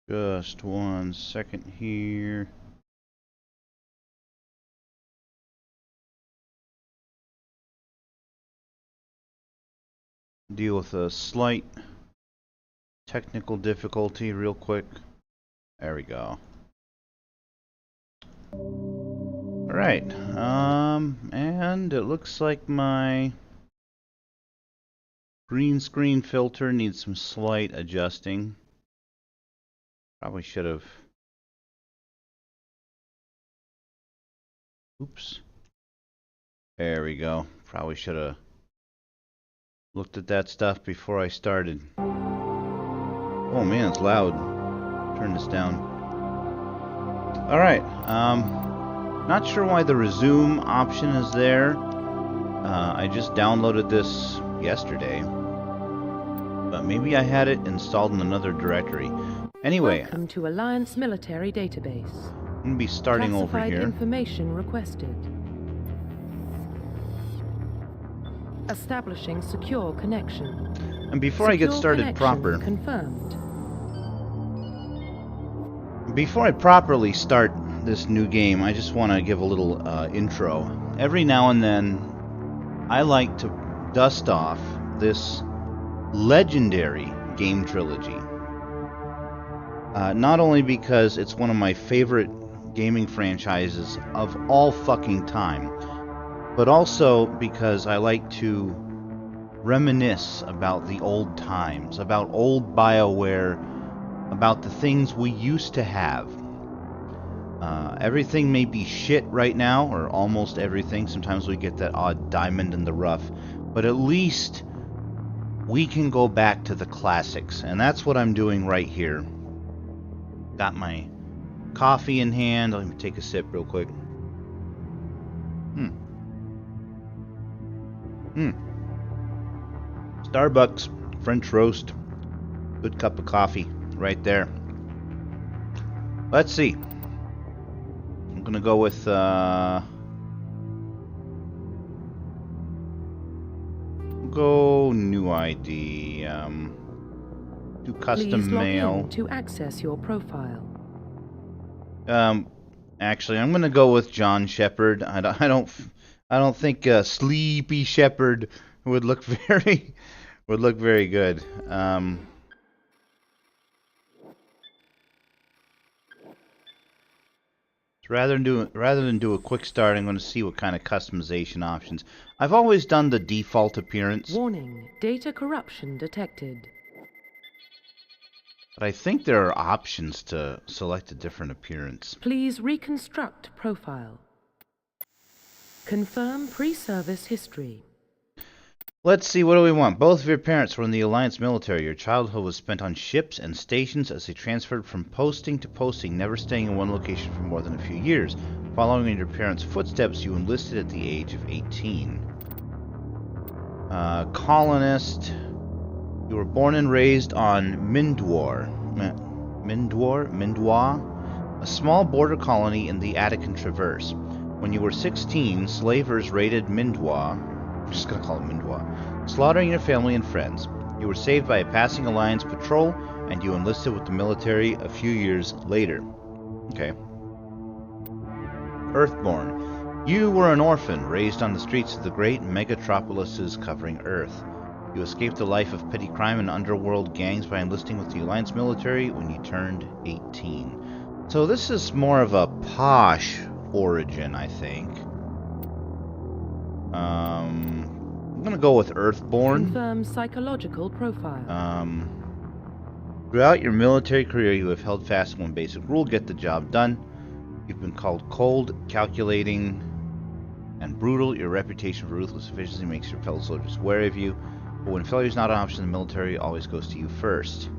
Just 1 second here. Deal with a slight technical difficulty real quick. There we go. Alright, and it looks like my green screen filter needs some slight adjusting. Probably should have... Oops. There we go. Probably should have looked at that stuff before I started. Oh man, it's loud. Turn this down. Alright, not sure why the resume option is there. I just downloaded this yesterday, but maybe I had it installed in another directory. Anyway, welcome to Alliance Military Database. I'm going to be starting over Classified here. Information requested. Establishing secure connection. And before I get started proper, confirmed. Before I properly start this new game, I just want to give a little intro. Every now and then, I like to dust off this legendary game trilogy. Not only because it's one of my favorite gaming franchises of all fucking time, but also because I like to reminisce about the old times, about old BioWare, about the things we used to have. Everything may be shit right now, or almost everything. Sometimes we get that odd diamond in the rough, but at least we can go back to the classics, and that's what I'm doing right here. Got my coffee in hand. Let me take a sip real quick. Starbucks French roast. Good cup of coffee right there. Let's see. I'm gonna go with go new ID. Do custom Please log mail. in to access your profile. Actually, I'm gonna go with John Shepherd. I don't think Sleepy Shepherd would look very good. Rather than do a quick start, I'm going to see what kind of customization options. I've always done the default appearance. Warning, data corruption detected. But I think there are options to select a different appearance. Please reconstruct profile. Confirm pre-service history. Let's see, what do we want? Both of your parents were in the Alliance military. Your childhood was spent on ships and stations as they transferred from posting to posting, never staying in one location for more than a few years. Following in your parents' footsteps, you enlisted at the age of 18. Colonist. You were born and raised on Mindwar, a small border colony in the Attican Traverse. When you were 16, slavers raided Mindwar. I'm just gonna call it Mindwar, slaughtering your family and friends. You were saved by a passing Alliance patrol, and you enlisted with the military a few years later. Okay. Earthborn. You were an orphan, raised on the streets of the great megatropolises covering Earth. You escaped a life of petty crime and underworld gangs by enlisting with the Alliance military when you turned 18. So this is more of a posh origin, I think. I'm gonna go with Earthborn. Confirm psychological profile. Throughout your military career, you have held fast to one basic rule: get the job done. You've been called cold, calculating, and brutal. Your reputation for ruthless efficiency makes your fellow soldiers wary of you. But when failure is not an option, the military always goes to you first.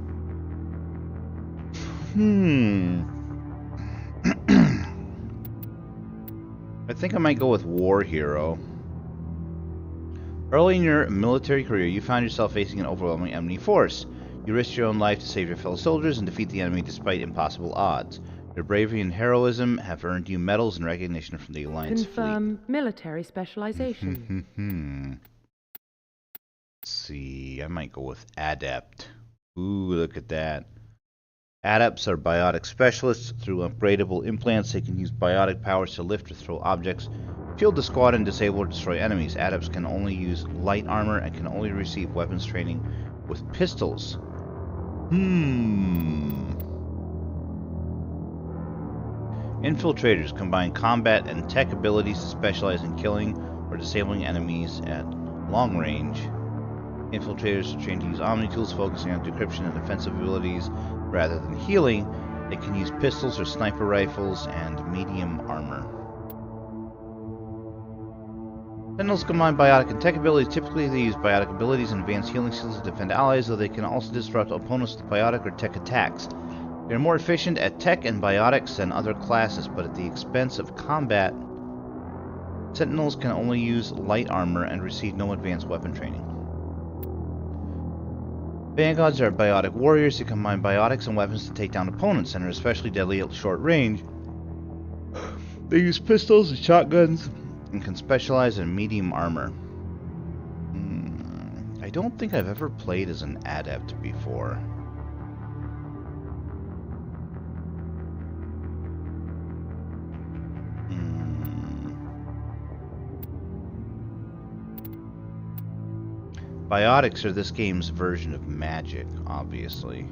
I think I might go with War Hero. Early in your military career, you found yourself facing an overwhelming enemy force. You risked your own life to save your fellow soldiers and defeat the enemy despite impossible odds. Your bravery and heroism have earned you medals and recognition from the Alliance Confirm military specialization. Let's see, I might go with Adept. Ooh, look at that. Adepts are biotic specialists. Through upgradable implants, they can use biotic powers to lift or throw objects, shield the squad, and disable or destroy enemies. Adepts can only use light armor and can only receive weapons training with pistols. Infiltrators combine combat and tech abilities to specialize in killing or disabling enemies at long range. Infiltrators are trained to use Omni tools, focusing on decryption and defensive abilities rather than healing. They can use pistols or sniper rifles and medium armor. Sentinels combine biotic and tech abilities. Typically, they use biotic abilities and advanced healing skills to defend allies, though they can also disrupt opponents with biotic or tech attacks. They are more efficient at tech and biotics than other classes, but at the expense of combat. Sentinels can only use light armor and receive no advanced weapon training. Vanguards are biotic warriors who combine biotics and weapons to take down opponents and are especially deadly at short range. They use pistols and shotguns and can specialize in medium armor. I don't think I've ever played as an adept before. Biotics are this game's version of magic, obviously.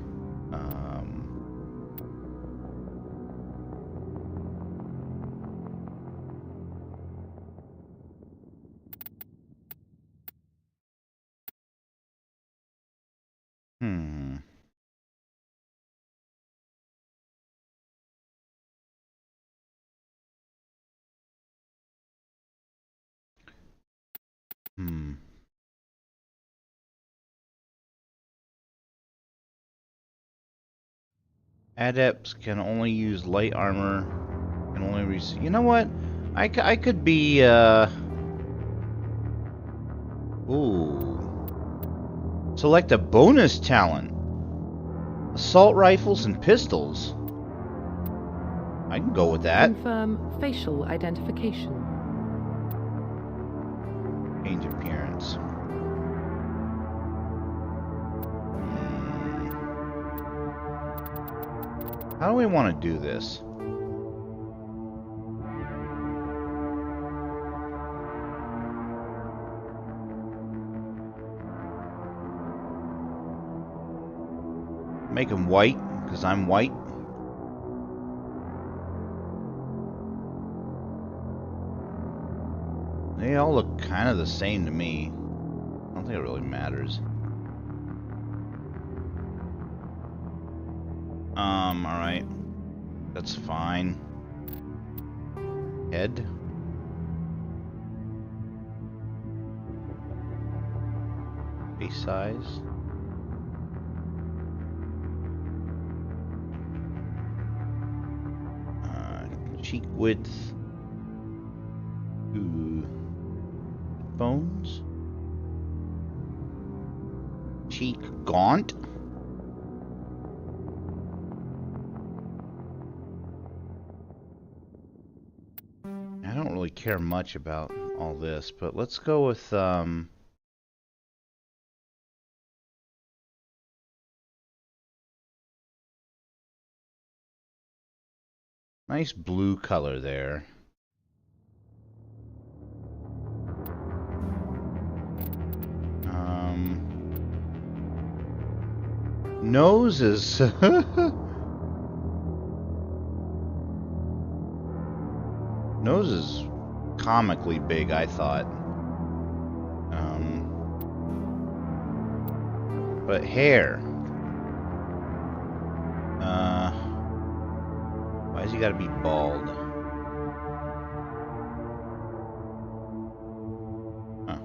Adepts can only use light armor, can only receive... You know what? I could be, Ooh. Select a bonus talent. Assault rifles and pistols. I can go with that. Confirm facial identification. Change appearance. How do we want to do this? Make him white, because I'm white. They all look kind of the same to me. I don't think it really matters. Alright. That's fine. Head. Face size. Cheek width. Ooh. Bones. Cheek gaunt. I don't really care much about all this, but let's go with nice blue color there. Nose is nose is comically big, I thought. But hair. Why's he gotta be bald? Huh.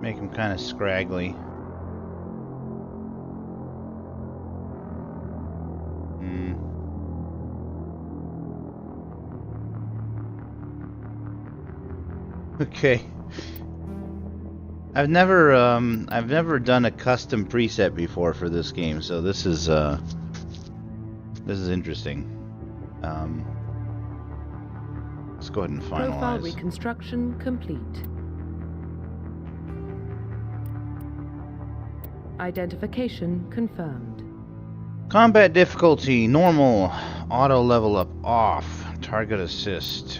Make him kind of scraggly. Okay. I've never done a custom preset before for this game, so this is interesting. Let's go ahead and Profile finalize. reconstruction complete. Identification confirmed. Combat difficulty, normal. Auto level up, off. Target assist.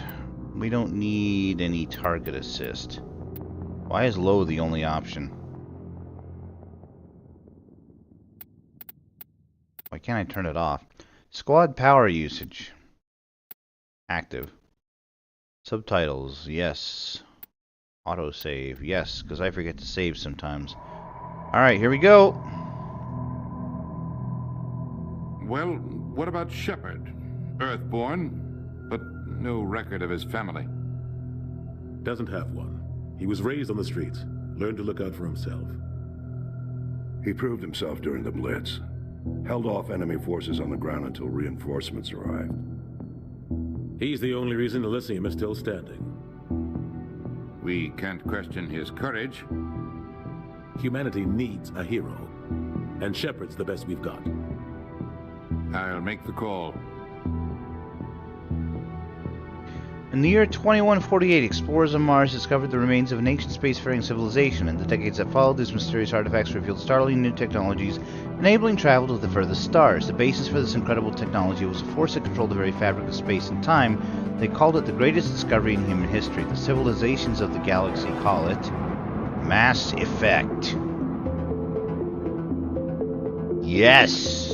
We don't need any target assist. Why is low the only option? Why can't I turn it off? Squad power usage. Active. Subtitles, yes. Autosave, yes, because I forget to save sometimes. Alright, here we go. Well, what about Shepard? Earthborn, but no record of his family. Doesn't have one. He was raised on the streets. Learned to look out for himself. He proved himself during the Blitz. Held off enemy forces on the ground until reinforcements arrived. He's the only reason Elysium is still standing. We can't question his courage. Humanity needs a hero. And Shepard's the best we've got. I'll make the call. In the year 2148, explorers on Mars discovered the remains of an ancient spacefaring civilization. In the decades that followed, these mysterious artifacts revealed startling new technologies, enabling travel to the furthest stars. The basis for this incredible technology was a force that controlled the very fabric of space and time. They called it the greatest discovery in human history. The civilizations of the galaxy call it Mass Effect. Yes!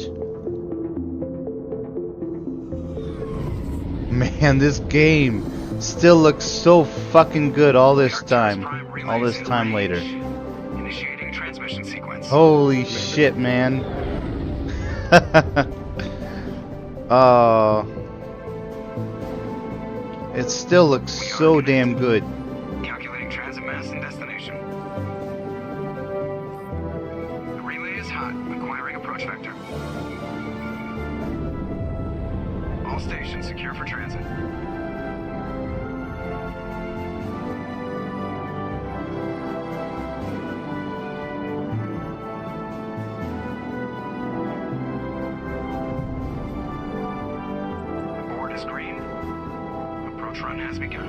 Man, this game still looks so fucking good all this time. All this time later. Initiating transmission sequence. Holy shit, man. It still looks so damn good. Calculating transit mass and destination. The relay is hot. Acquiring approach vector. All stations secure for transit. The board is green. Approach run has begun.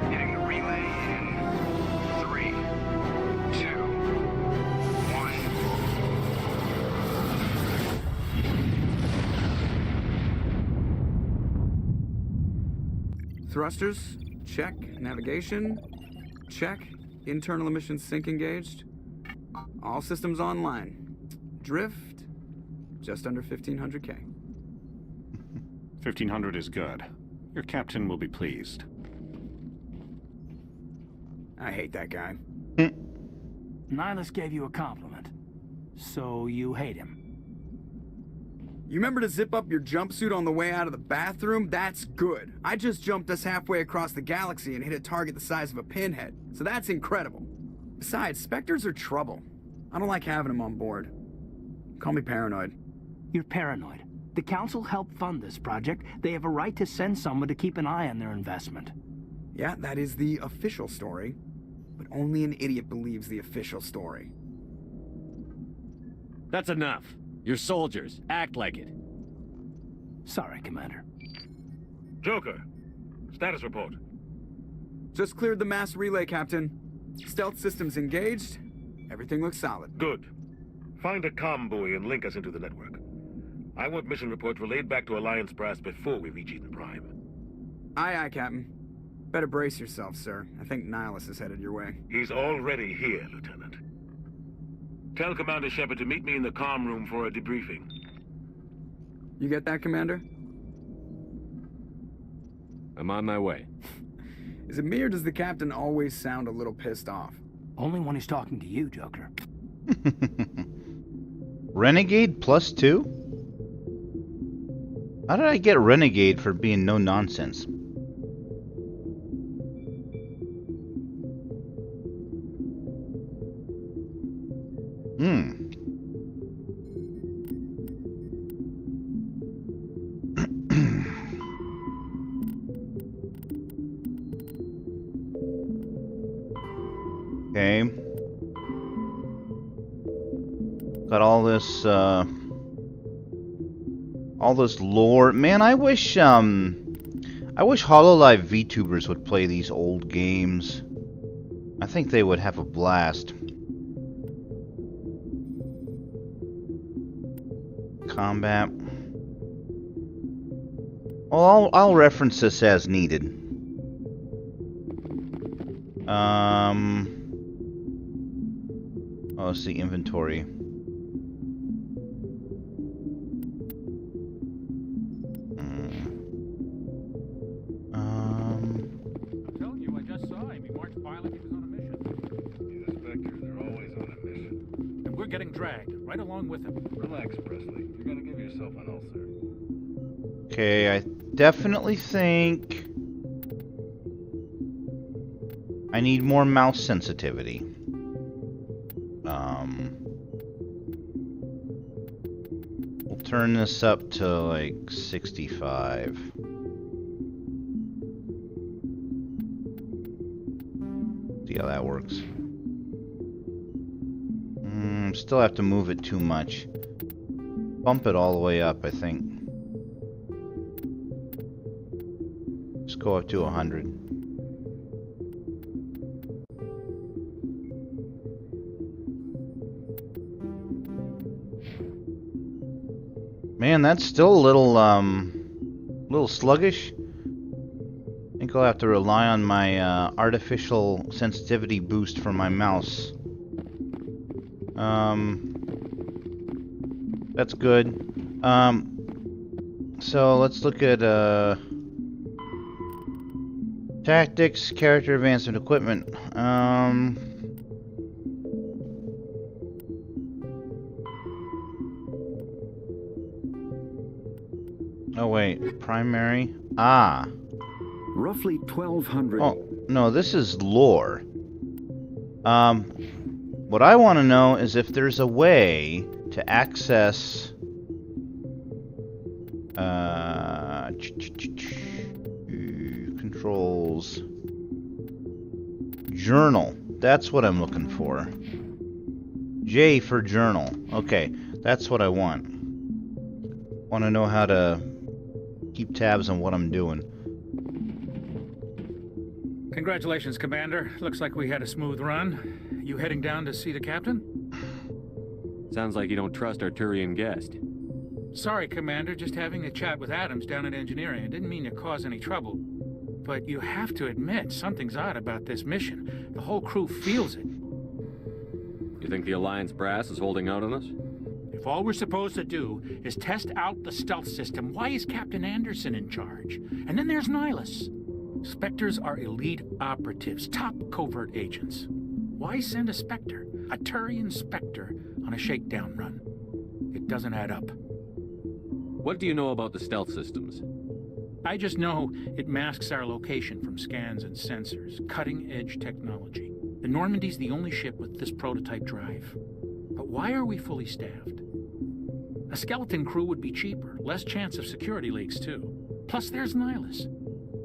Hitting the relay in 3, 2, 1. Thrusters, check. Navigation, check. Internal emissions sync engaged. All systems online. Drift, just under 1500K. 1500 is good. Your captain will be pleased. I hate that guy. Nihilus gave you a compliment. So you hate him. You remember to zip up your jumpsuit on the way out of the bathroom? That's good. I just jumped us halfway across the galaxy and hit a target the size of a pinhead. So that's incredible. Besides, Spectres are trouble. I don't like having them on board. Call me paranoid. You're paranoid. The Council helped fund this project. They have a right to send someone to keep an eye on their investment. Yeah, that is the official story. But only an idiot believes the official story. That's enough. You're soldiers. Act like it. Sorry, Commander. Joker, status report. Just cleared the mass relay, Captain. Stealth systems engaged. Everything looks solid. Good. Find a comm buoy and link us into the network. I want mission reports relayed back to Alliance Brass before we reach Eden Prime. Aye, aye, Captain. Better brace yourself, sir. I think Nihilus is headed your way. He's already here, Lieutenant. Tell Commander Shepard to meet me in the comm room for a debriefing. You get that, Commander? I'm on my way. Is it me or does the Captain always sound a little pissed off? Only when he's talking to you, Joker. Renegade +2? How did I get Renegade for being no nonsense? Okay. Got all this lore. Man, I wish HoloLive VTubers would play these old games. I think they would have a blast. Combat. Well, I'll reference this as needed. Oh, let's see, inventory. I'm telling you, I just saw him. He marched by like he was on a mission. These inspectors are always on a mission. And we're getting dragged, right along with him. Relax, Presley. You're gonna give yourself an ulcer. Okay, I definitely think I need more mouse sensitivity. We'll turn this up to like 65. See how that works. Still have to move it too much. Bump it all the way up, I think. Let's go up to 100. Man, that's still a little sluggish. I think I'll have to rely on my artificial sensitivity boost for my mouse. That's good. So let's look at tactics, character advancement, equipment. Oh wait, primary. Ah. Roughly 1,200. Oh no, this is lore. What I want to know is if there's a way to access controls journal. That's what I'm looking for. J for journal. Okay, that's what I want. Want to know how to keep tabs on what I'm doing. Congratulations, Commander. Looks like we had a smooth run. You heading down to see the captain? Sounds like you don't trust our Turian guest. Sorry, Commander. Just having a chat with Adams down at engineering. I didn't mean to cause any trouble. But you have to admit, something's odd about this mission. The whole crew feels it. You think the Alliance brass is holding out on us? If all we're supposed to do is test out the stealth system, why is Captain Anderson in charge? And then there's Nihilus. Spectres are elite operatives, top covert agents. Why send a Spectre, a Turian Spectre, on a shakedown run? It doesn't add up. What do you know about the stealth systems? I just know it masks our location from scans and sensors. Cutting-edge technology. The Normandy's the only ship with this prototype drive. But why are we fully staffed? A skeleton crew would be cheaper, less chance of security leaks too. Plus there's Nihilus.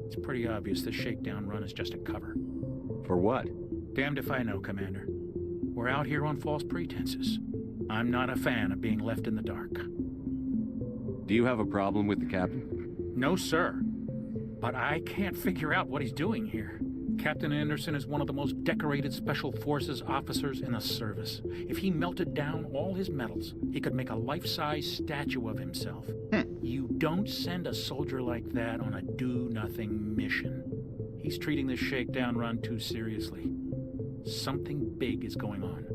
It's pretty obvious this shakedown run is just a cover. For what? Damned if I know, Commander. We're out here on false pretenses. I'm not a fan of being left in the dark. Do you have a problem with the captain? No, sir. But I can't figure out what he's doing here. Captain Anderson is one of the most decorated Special Forces officers in the service. If he melted down all his medals, he could make a life-size statue of himself. You don't send a soldier like that on a do-nothing mission. He's treating this shakedown run too seriously. Something big is going on.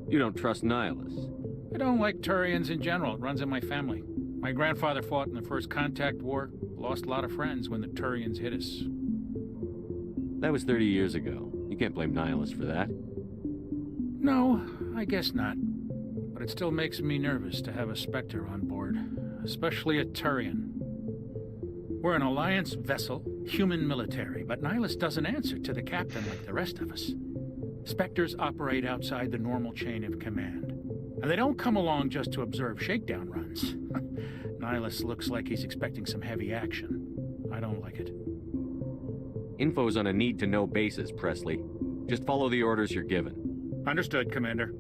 You don't trust Nihilus? I don't like Turians in general. It runs in my family. My grandfather fought in the First Contact War. Lost a lot of friends when the Turians hit us. That was 30 years ago. You can't blame Nihilus for that. No, I guess not. But it still makes me nervous to have a Spectre on board. Especially a Turian. We're an Alliance vessel, human military, but Nihilus doesn't answer to the captain like the rest of us. Spectres operate outside the normal chain of command. And they don't come along just to observe shakedown runs. Nihilus looks like he's expecting some heavy action. I don't like it. Info's on a need-to-know basis, Presley. Just follow the orders you're given. Understood, Commander.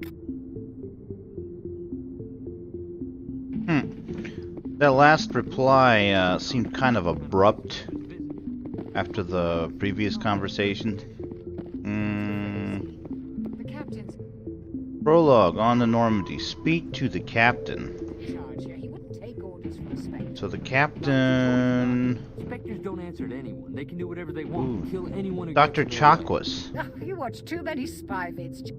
That last reply seemed kind of abrupt after the previous conversation. The captain's Prologue on the Normandy. Speak to the captain. charge here. He wouldn't take orders from a Spectre. So the captain... Spectres don't answer to anyone. They can do whatever they want. Kill anyone who Dr. gets in their way. Chakwas. Oh, you watch too many spy vids.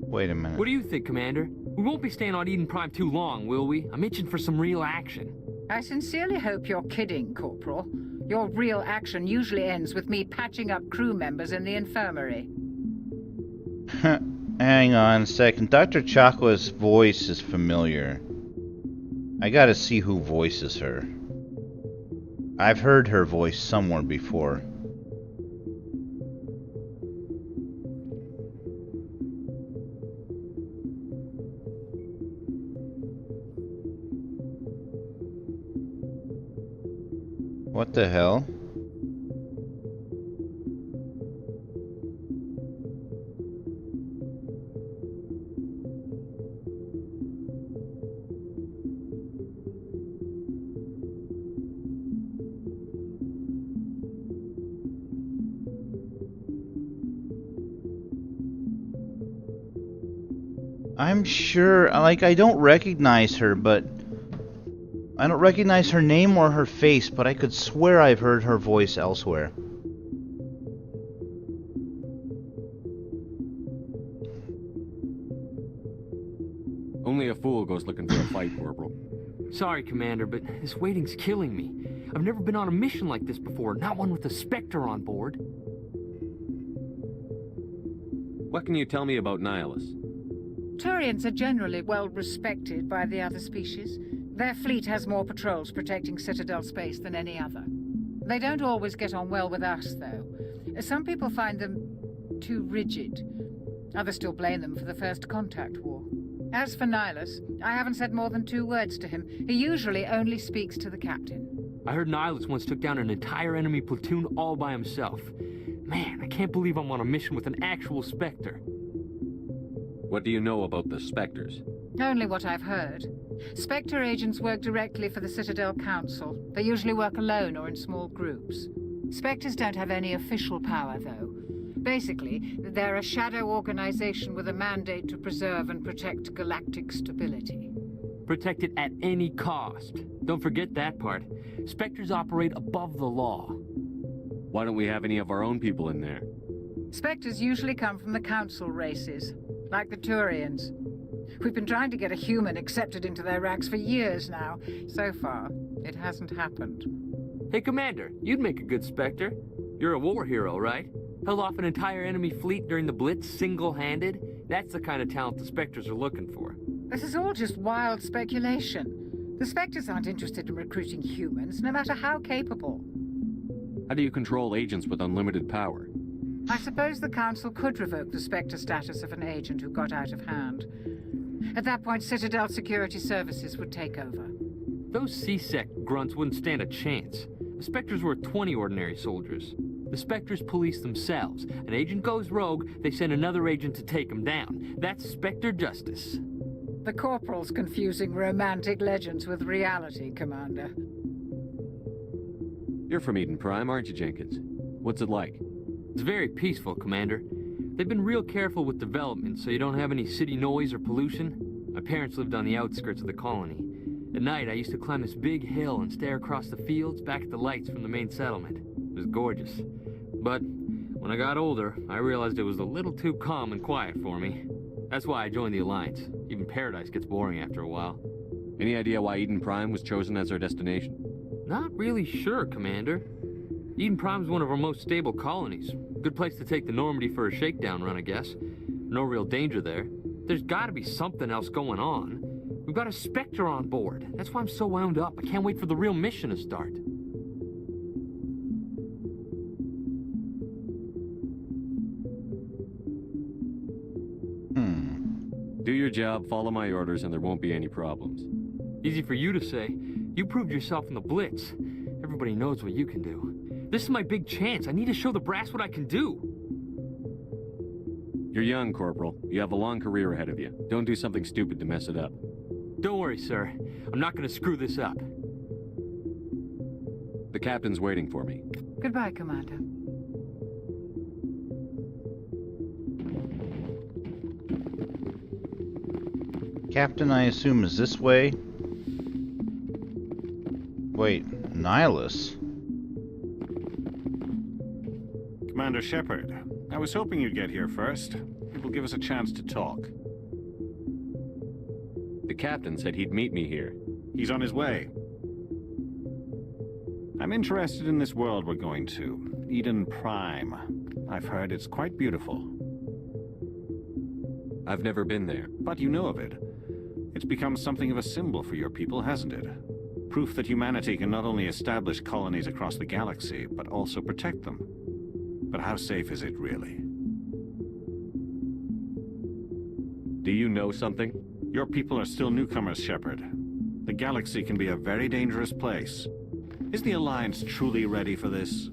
Wait a minute. What do you think, Commander? We won't be staying on Eden Prime too long, will we? I'm itching for some real action. I sincerely hope you're kidding, Corporal. Your real action usually ends with me patching up crew members in the infirmary. Hang on a second. Dr. Chakwa's voice is familiar. I gotta see who voices her. I've heard her voice somewhere before. What the hell? I'm sure, like, I don't recognize her, but I don't recognize her name or her face, but I could swear I've heard her voice elsewhere. Only a fool goes looking for a fight, Corporal. Sorry, Commander, but this waiting's killing me. I've never been on a mission like this before, not one with a Spectre on board. What can you tell me about Nihilus? Turians are generally well respected by the other species. Their fleet has more patrols protecting Citadel space than any other. They don't always get on well with us, though. Some people find them too rigid. Others still blame them for the First Contact War. As for Nihilus, I haven't said more than 2 words to him. He usually only speaks to the captain. I heard Nihilus once took down an entire enemy platoon all by himself. Man, I can't believe I'm on a mission with an actual Spectre. What do you know about the Spectres? Only what I've heard. Spectre agents work directly for the Citadel Council. They usually work alone or in small groups. Spectres don't have any official power, though. Basically, they're a shadow organization with a mandate to preserve and protect galactic stability. Protect it at any cost. Don't forget that part. Spectres operate above the law. Why don't we have any of our own people in there? Spectres usually come from the Council races, like the Turians. We've been trying to get a human accepted into their ranks for years now. So far, it hasn't happened. Hey, Commander, you'd make a good Spectre. You're a war hero, right? Held off an entire enemy fleet during the Blitz single-handed? That's the kind of talent the Spectres are looking for. This is all just wild speculation. The Spectres aren't interested in recruiting humans, no matter how capable. How do you control agents with unlimited power? I suppose the Council could revoke the Spectre status of an agent who got out of hand. At that point, Citadel Security Services would take over. Those C-Sec grunts wouldn't stand a chance. The Spectres were 20 ordinary soldiers. The Spectres police themselves. An agent goes rogue, they send another agent to take him down. That's Spectre justice. The Corporal's confusing romantic legends with reality, Commander. You're from Eden Prime, aren't you, Jenkins? What's it like? It's very peaceful, Commander. They've been real careful with development, so you don't have any city noise or pollution. My parents lived on the outskirts of the colony. At night, I used to climb this big hill and stare across the fields back at the lights from the main settlement. It was gorgeous. But when I got older, I realized it was a little too calm and quiet for me. That's why I joined the Alliance. Even Paradise gets boring after a while. Any idea why Eden Prime was chosen as our destination? Not really sure, Commander. Eden Prime's one of our most stable colonies. Good place to take the Normandy for a shakedown run, I guess. No real danger there. There's gotta be something else going on. We've got a Spectre on board. That's why I'm so wound up. I can't wait for the real mission to start. Do your job, follow my orders, and there won't be any problems. Easy for you to say. You proved yourself in the Blitz. Everybody knows what you can do. This is my big chance. I need to show the brass what I can do. You're young, Corporal. You have a long career ahead of you. Don't do something stupid to mess it up. Don't worry, sir. I'm not gonna screw this up. The captain's waiting for me. Goodbye, Commander. Captain, I assume, is this way? Wait, Nihilus? Commander Shepard, I was hoping you'd get here first. It will give us a chance to talk. The captain said he'd meet me here. He's on his way. I'm interested in this world we're going to, Eden Prime. I've heard it's quite beautiful. I've never been there. But you know of it. It's become something of a symbol for your people, hasn't it? Proof that humanity can not only establish colonies across the galaxy, but also protect them. But how safe is it, really? Do you know something? Your people are still newcomers, Shepard. The galaxy can be a very dangerous place. Is the Alliance truly ready for this?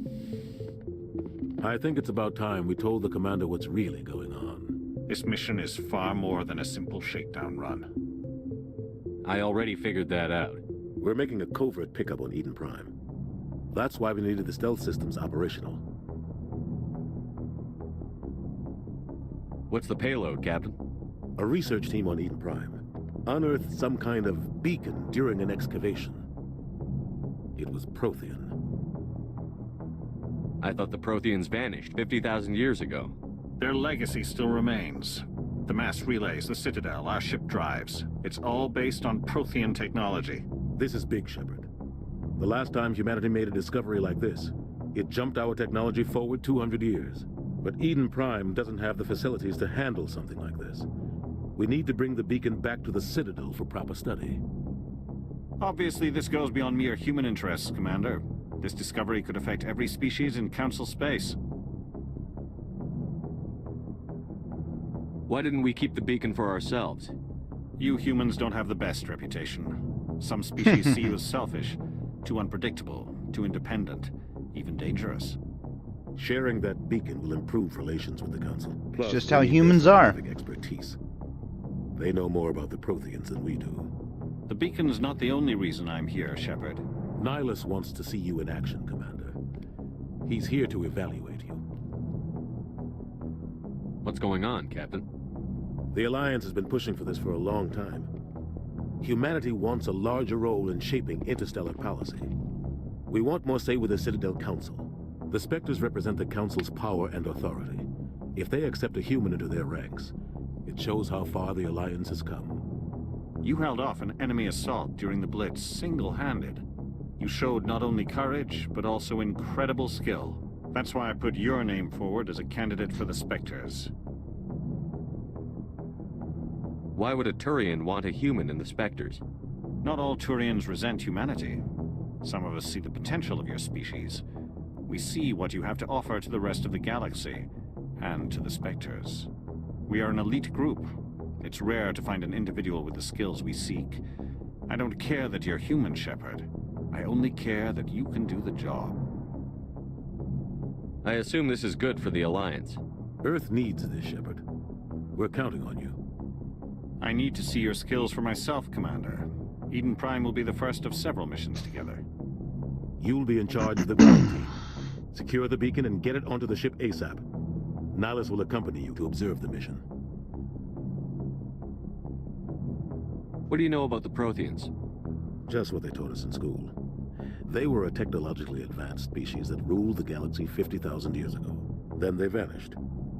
I think it's about time we told the Commander what's really going on. This mission is far more than a simple shakedown run. I already figured that out. We're making a covert pickup on Eden Prime. That's why we needed the stealth systems operational. What's the payload, Captain? A research team on Eden Prime unearthed some kind of beacon during an excavation. It was Prothean. I thought the Protheans vanished 50,000 years ago. Their legacy still remains. The mass relays, the Citadel, our ship drives. It's all based on Prothean technology. This is big, Shepard. The last time humanity made a discovery like this, it jumped our technology forward 200 years. But Eden Prime doesn't have the facilities to handle something like this. We need to bring the beacon back to the Citadel for proper study. Obviously, this goes beyond mere human interests, Commander. This discovery could affect every species in Council space. Why didn't we keep the beacon for ourselves? You humans don't have the best reputation. Some species see you as selfish, too unpredictable, too independent, even dangerous. Sharing that beacon will improve relations with the Council. It's just how humans are. Expertise. They know more about the Protheans than we do. The beacon's not the only reason I'm here, Shepard. Nihilus wants to see you in action, Commander. He's here to evaluate you. What's going on, Captain? The Alliance has been pushing for this for a long time. Humanity wants a larger role in shaping interstellar policy. We want more say with the Citadel Council. The Spectres represent the Council's power and authority. If they accept a human into their ranks, it shows how far the Alliance has come. You held off an enemy assault during the Blitz single-handed. You showed not only courage, but also incredible skill. That's why I put your name forward as a candidate for the Spectres. Why would a Turian want a human in the Spectres? Not all Turians resent humanity. Some of us see the potential of your species. We see what you have to offer to the rest of the galaxy, and to the Spectres. We are an elite group. It's rare to find an individual with the skills we seek. I don't care that you're human, Shepard. I only care that you can do the job. I assume this is good for the Alliance. Earth needs this, Shepard. We're counting on you. I need to see your skills for myself, Commander. Eden Prime will be the first of several missions together. You'll be in charge of the ground team. Secure the beacon and get it onto the ship ASAP. Nihilus will accompany you to observe the mission. What do you know about the Protheans? Just what they taught us in school. They were a technologically advanced species that ruled the galaxy 50,000 years ago. Then they vanished.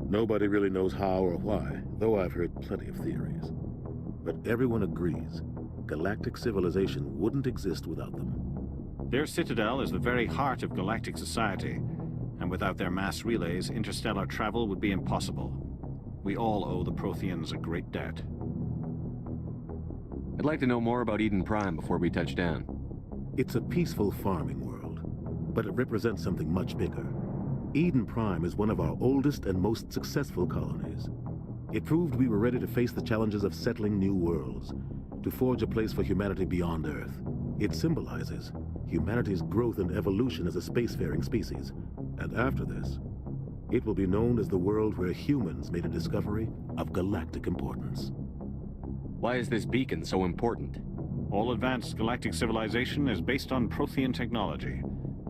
Nobody really knows how or why, though I've heard plenty of theories. But everyone agrees, galactic civilization wouldn't exist without them. Their citadel is the very heart of galactic society, and without their mass relays, interstellar travel would be impossible. We all owe the Protheans a great debt. I'd like to know more about Eden Prime before we touch down. It's a peaceful farming world, but it represents something much bigger. Eden Prime is one of our oldest and most successful colonies. It proved we were ready to face the challenges of settling new worlds, to forge a place for humanity beyond Earth. It symbolizes humanity's growth and evolution as a spacefaring species. And after this, It will be known as the world where humans made a discovery of galactic importance. Why is this beacon so important? All advanced galactic civilization is based on Prothean technology,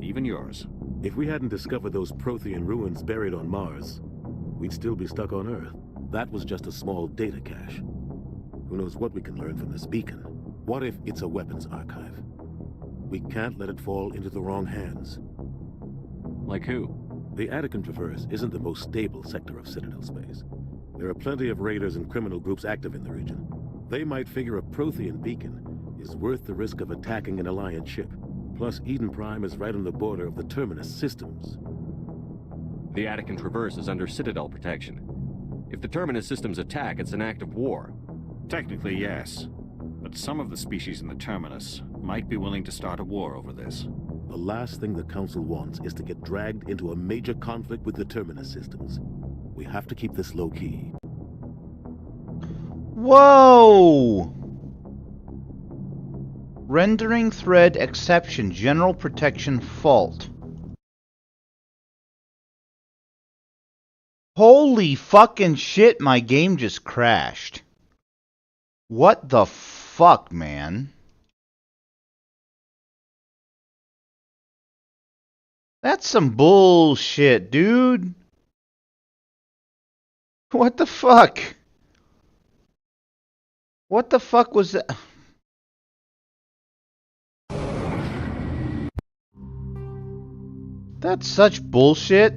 even yours. If we hadn't discovered those Prothean ruins buried on Mars, we'd still be stuck on Earth. That was just a small data cache. Who knows what we can learn from this beacon? What if it's a weapons archive? We can't let it fall into the wrong hands. Like who? The Attican Traverse isn't the most stable sector of Citadel space. There are plenty of raiders and criminal groups active in the region. They might figure a Prothean beacon is worth the risk of attacking an Alliance ship. Plus, Eden Prime is right on the border of the Terminus systems. The Attican Traverse is under Citadel protection. If the Terminus systems attack, it's an act of war. Technically, yes. But some of the species in the Terminus might be willing to start a war over this. The last thing the Council wants is to get dragged into a major conflict with the Terminus systems. We have to keep this low-key. Whoa! Rendering thread exception, general protection fault. Holy fucking shit, my game just crashed. What the fuck, man? That's some bullshit, dude. What the fuck? What the fuck was that? That's such bullshit.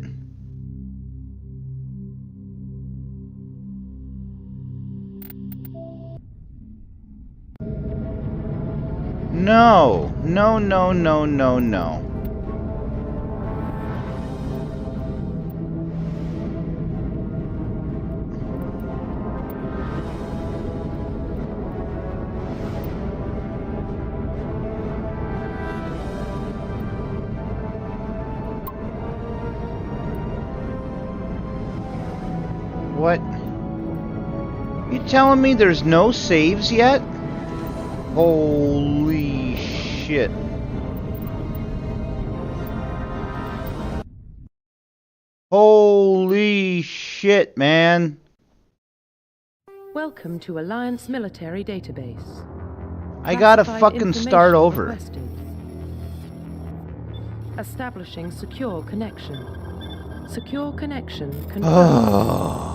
No. No, no, no, no, no. What? You telling me there's no saves yet? Holy shit. Holy shit, man. Welcome to Alliance Military Database. I gotta Classified fucking start information over. requested. Establishing secure connection. Secure connection confirmed.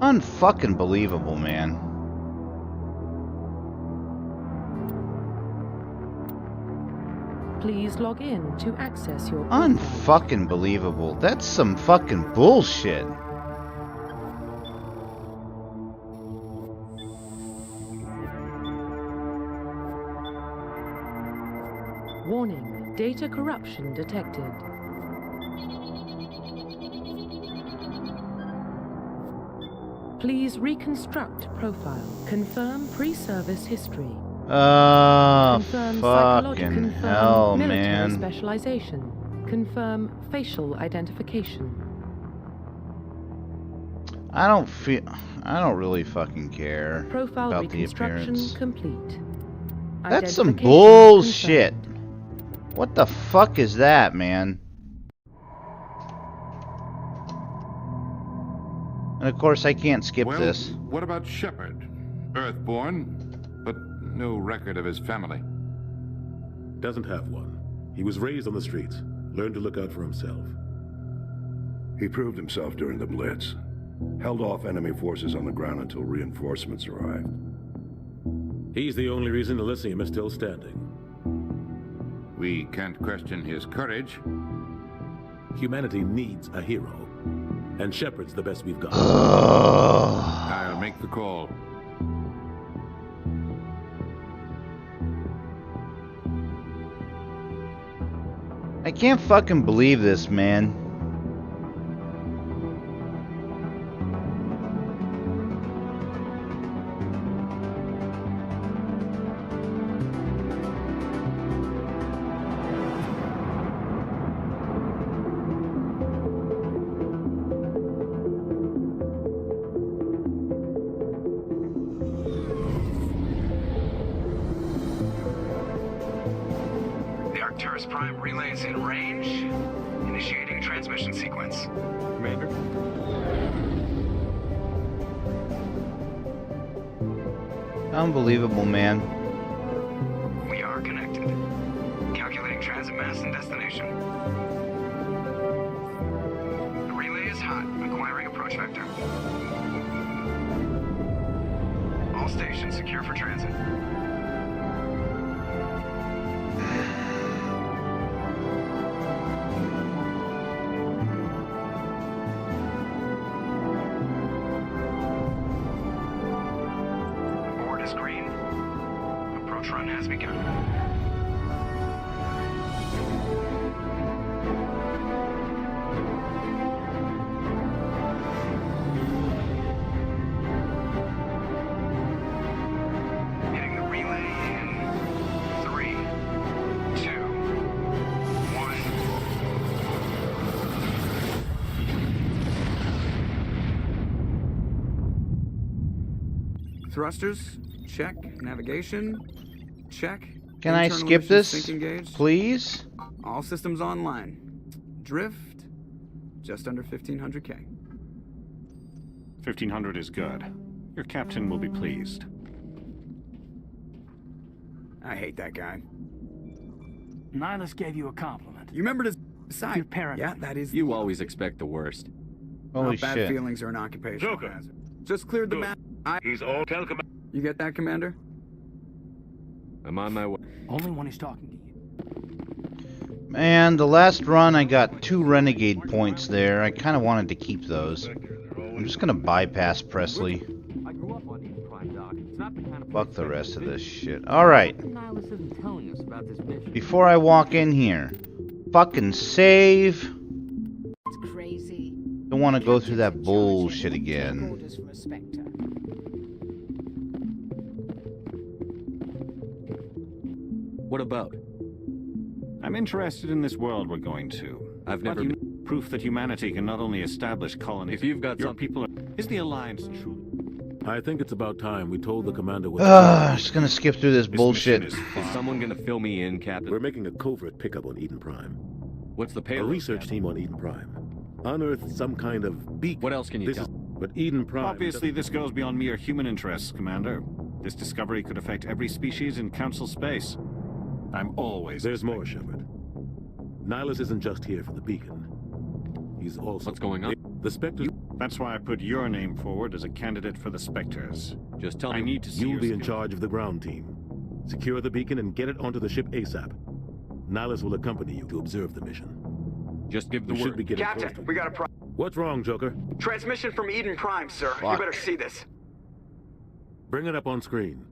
Unfucking believable, man. Please log in to access your Unfucking believable. That's some fucking bullshit. Warning, data corruption detected. Please reconstruct profile. Confirm pre-service history. Confirm Fucking hell, military man. specialization. Confirm facial identification. I don't really fucking care Profile about the reconstruction appearance. complete. That's some Identification bullshit. What the fuck is that, man? And of course I can't skip Well, this. what about Shepard? Earthborn, but no record of his family. Doesn't have one. He was raised on the streets, learned to look out for himself. He proved himself during the Blitz. Held off enemy forces on the ground until reinforcements arrived. He's the only reason Elysium is still standing. We can't question his courage. Humanity needs a hero, and Shepard's the best we've got. I'll make the call. I can't fucking believe this, man. Arcturus Prime relays in range. Initiating transmission sequence. Commander? Unbelievable, man. We are connected. Calculating transit mass and destination. The relay is hot. Acquiring approach vector. All stations secure for transit. Board is green. Approach run has begun. Hitting the relay in 3, 2, 1. Thrusters, check. Navigation, check. Can I Internal skip emissions this, sync engaged. please? All systems online. Drift, just under 1500K. 1500 is good. Your captain will be pleased. I hate that guy. Nihilus gave you a compliment. You remember to decide. You're paranoid. Yeah, that is. You always expect the worst. Holy bad shit. feelings are an occupational Joker. hazard. Just cleared the map. He's all tell command. You get that, Commander? I'm on my way. Only when he's talking to you. Man, the last run I got 2 renegade points there. I kind of wanted to keep those. I'm just gonna bypass Presley. I grew up on Eden Prime, Doc. It's not the kind of Fuck the rest of this shit. Alright. Nihilus isn't telling us about this mission. Before I walk in here, fucking save. It's crazy. Don't want to go through that bullshit again. Orders from a Spectre. What about? I'm interested in this world we're going to. I've What never you been... proof that humanity can not only establish colonies. If you've got your some... people is the Alliance true? I think it's about time we told the commander what... Just gonna skip through this bullshit. Is someone gonna fill me in, Captain? We're making a covert pickup on Eden Prime. What's the A payload? research team on Eden Prime unearthed some kind of beacon. What else can you tell? But Eden Prime... Obviously, this goes beyond mere human interests, Commander. This discovery could affect every species in Council space. I'm always... There's more, Shepard. Nihilus isn't just here for the beacon. He's also... What's going on? The Spectres... That's why I put your name forward as a candidate for the Spectres. Just tell me... I need to see You'll your be in skills. charge of the ground team. Secure the beacon and get it onto the ship ASAP. Nihilus will accompany you to observe the mission. Just give the We word. should be getting Captain, close to... we got a What's wrong, Joker? transmission from Eden Prime, sir. Fuck. You better see this. Bring it up on screen.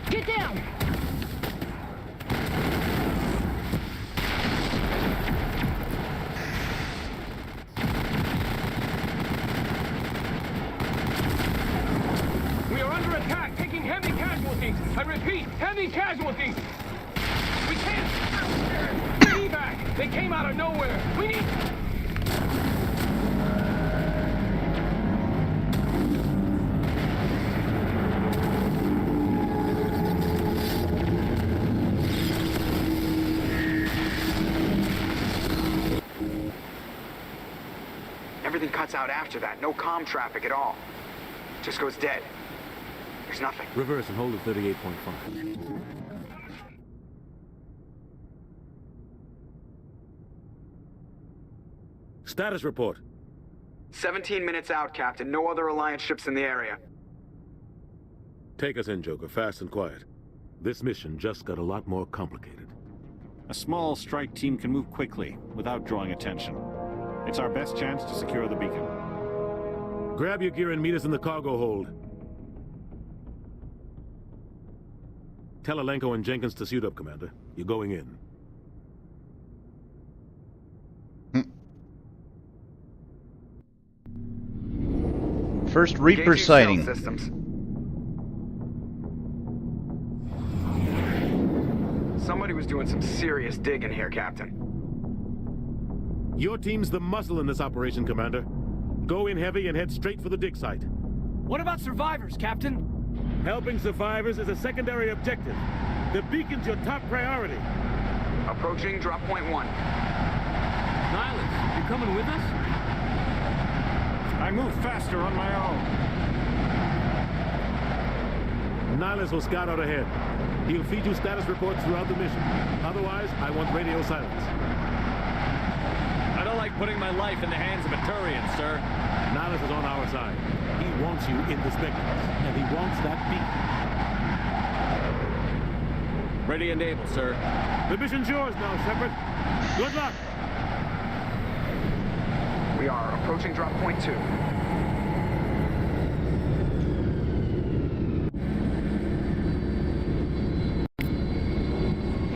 Get down! We are under attack, taking heavy casualties. I repeat, heavy casualties. We can't. Evac. They came out of nowhere. We need. Everything cuts out after that. No comm traffic at all. Just goes dead. There's nothing. Reverse and hold at 38.5. Status report. 17 minutes out, Captain. No other Alliance ships in the area. Take us in, Joker, fast and quiet. This mission just got a lot more complicated. A small strike team can move quickly, without drawing attention. It's our best chance to secure the beacon. Grab your gear and meet us in the cargo hold. Tell Alenko and Jenkins to suit up, Commander. You're going in. First Reaper Engaging sighting. cell systems. Somebody was doing some serious digging here, Captain. Your team's the muscle in this operation, Commander. Go in heavy and head straight for the dig site. What about survivors, Captain? Helping survivors is a secondary objective. The beacon's your top priority. Approaching drop point 1. Nihilus, you coming with us? I move faster on my own. Nihilus will scout out ahead. He'll feed you status reports throughout the mission. Otherwise, I want radio silence. I don't like putting my life in the hands of a Turian, sir. Nihilus is on our side. He wants you in the Spectres, and he wants that beacon. Ready and able, sir. The mission's yours now, Shepard. Good luck. We are approaching drop point 2.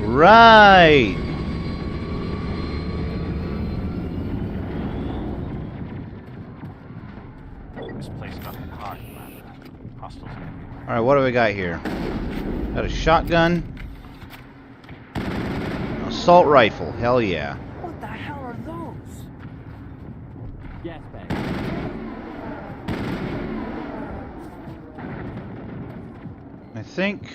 Right. This place got hot, Commander. Hostiles everywhere. All right, what do we got here? Got a shotgun. Assault rifle. Hell yeah. What the hell are those? Gas bag. I think...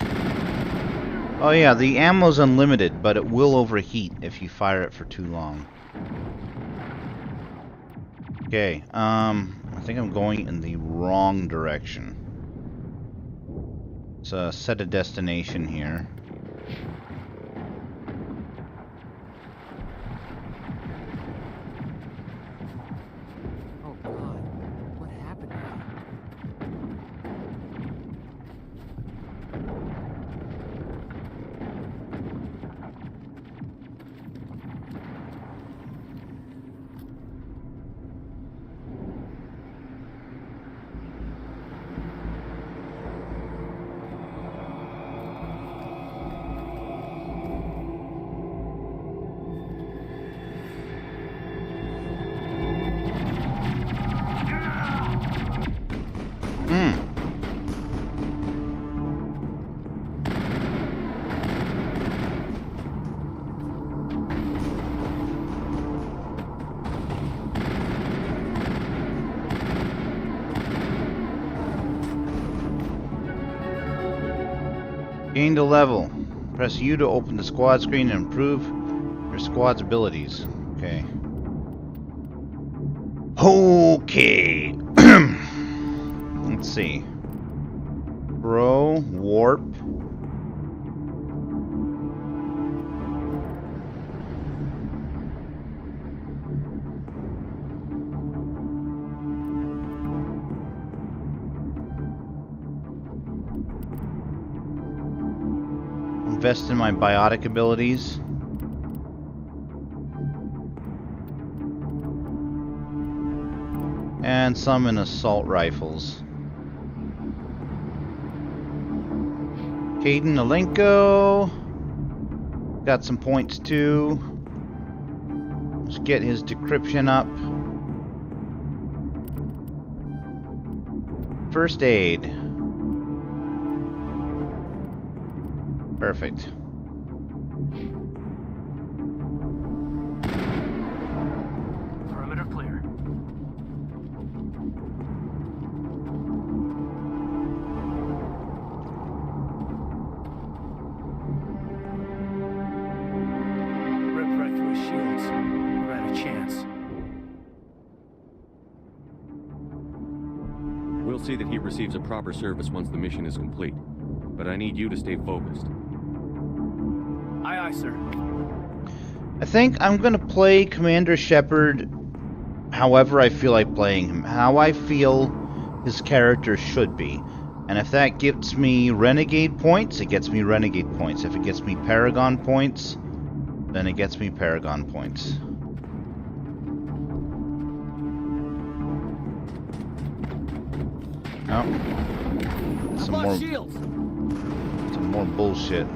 Oh yeah, the ammo's unlimited, but it will overheat if you fire it for too long. Okay, I think I'm going in the wrong direction. So set a destination here. Oh God, what happened here? Gained a level. Press U to open the squad screen and improve your squad's abilities. Okay. Okay. Let's see. Throw, warp. Invest in my biotic abilities. And some in assault rifles. Caden Alenko. Got some points too. Let's get his decryption up. First aid. Perfect. Perimeter clear. Ripped right through his shields. Never had a chance. We'll see that he receives a proper service once the mission is complete. But I need you to stay focused. Aye, aye, sir. I think I'm gonna play Commander Shepard however I feel like playing him, how I feel his character should be. And if that gets me Renegade points, it gets me Renegade points. If it gets me Paragon points, then it gets me Paragon points. Oh. Some more shields. Some more bullshit.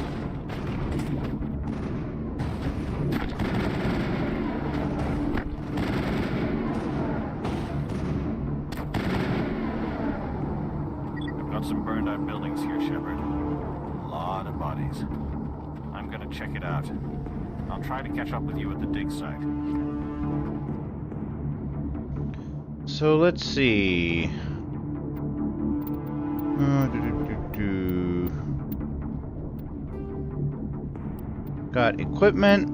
Got some burned out buildings here, Shepard. A lot of bodies. I'm gonna check it out. I'll try to catch up with you at the dig site. So let's see. Got equipment.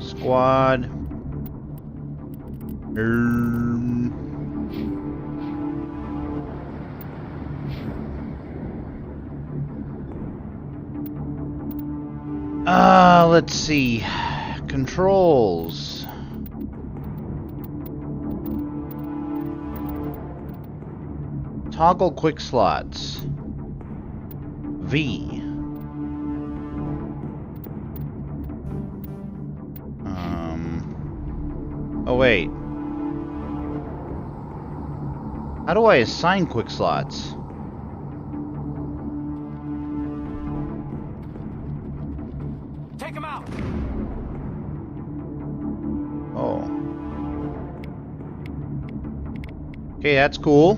Squad. Let's see. Controls. Toggle quick slots. V. Oh wait. How do I assign quick slots? Take him out. Oh. Okay, that's cool.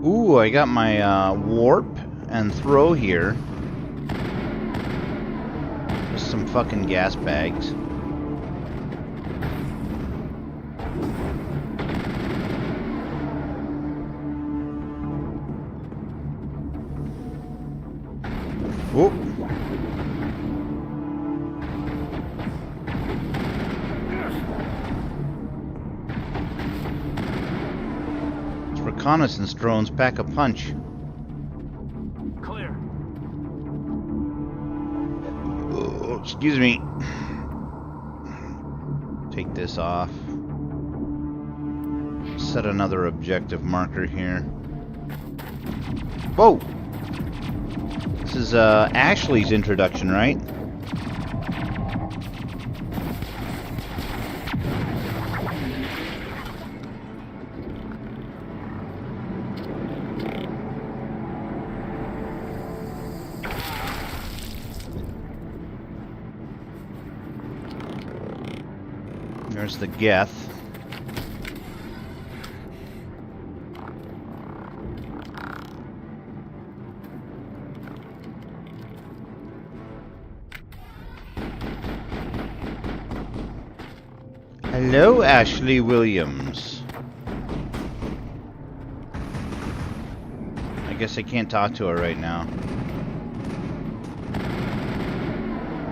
Ooh, I got my warp and throw here. Just some fucking gas bags. Whoop. Reconnaissance drones pack a punch. Clear. Oh, excuse me. Take this off. Set another objective marker here. Whoa! This is Ashley's introduction, right? There's the Geth. Hello, Ashley Williams. I guess I can't talk to her right now.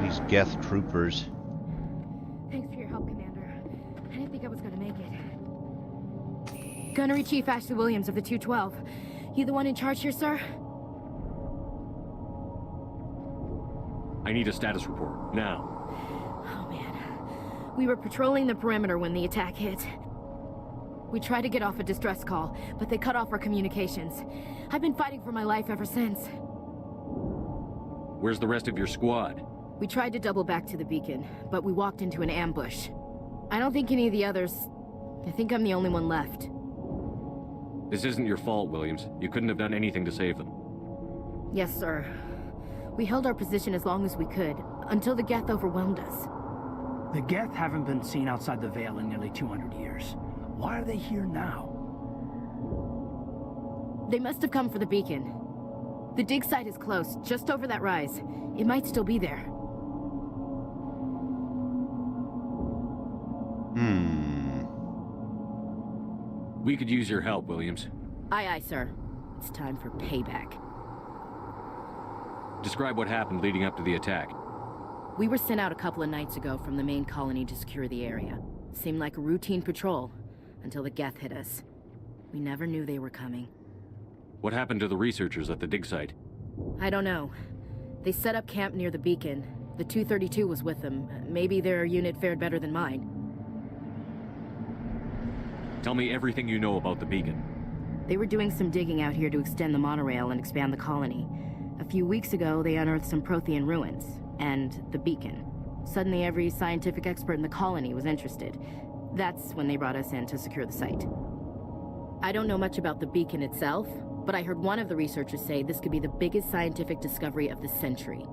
These Geth troopers. Thanks for your help, Commander. I didn't think I was gonna make it. Gunnery Chief Ashley Williams of the 212. You the one in charge here, sir? I need a status report, now. Oh, man. We were patrolling the perimeter when the attack hit. We tried to get off a distress call, but they cut off our communications. I've been fighting for my life ever since. Where's the rest of your squad? We tried to double back to the beacon, but we walked into an ambush. I don't think any of the others... I think I'm the only one left. This isn't your fault, Williams. You couldn't have done anything to save them. Yes, sir. We held our position as long as we could, until the Geth overwhelmed us. The Geth haven't been seen outside the Veil in nearly 200 years. Why are they here now? They must have come for the beacon. The dig site is close, just over that rise. It might still be there. We could use your help, Williams. Aye, aye, sir. It's time for payback. Describe what happened leading up to the attack. We were sent out a couple of nights ago from the main colony to secure the area. Seemed like a routine patrol, until the Geth hit us. We never knew they were coming. What happened to the researchers at the dig site? I don't know. They set up camp near the beacon. The 232 was with them. Maybe their unit fared better than mine. Tell me everything you know about the beacon. They were doing some digging out here to extend the monorail and expand the colony. A few weeks ago, they unearthed some Prothean ruins, and the beacon. Suddenly, every scientific expert in the colony was interested. That's when they brought us in to secure the site. I don't know much about the beacon itself, but I heard one of the researchers say this could be the biggest scientific discovery of the century.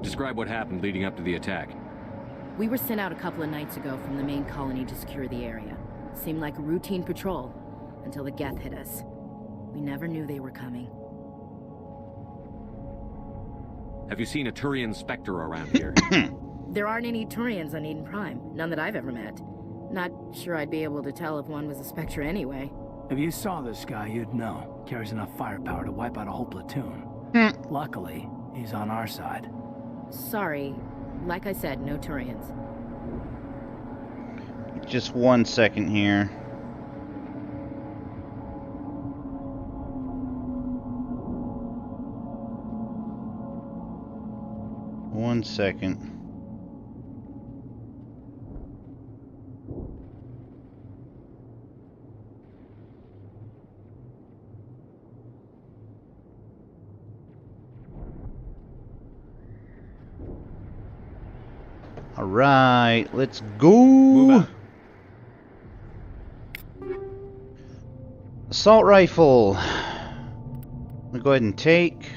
Describe what happened leading up to the attack. We were sent out a couple of nights ago from the main colony to secure the area. Seemed like a routine patrol, until the Geth hit us. We never knew they were coming. Have you seen a Turian Spectre around here? There aren't any Turians on Eden Prime. None that I've ever met. Not sure I'd be able to tell if one was a Spectre anyway. If you saw this guy, you'd know. Carries enough firepower to wipe out a whole platoon. Luckily, he's on our side. Sorry. Like I said, no Turians. Just 1 second here. One second. All right, let's go. Assault rifle. We'll go ahead and take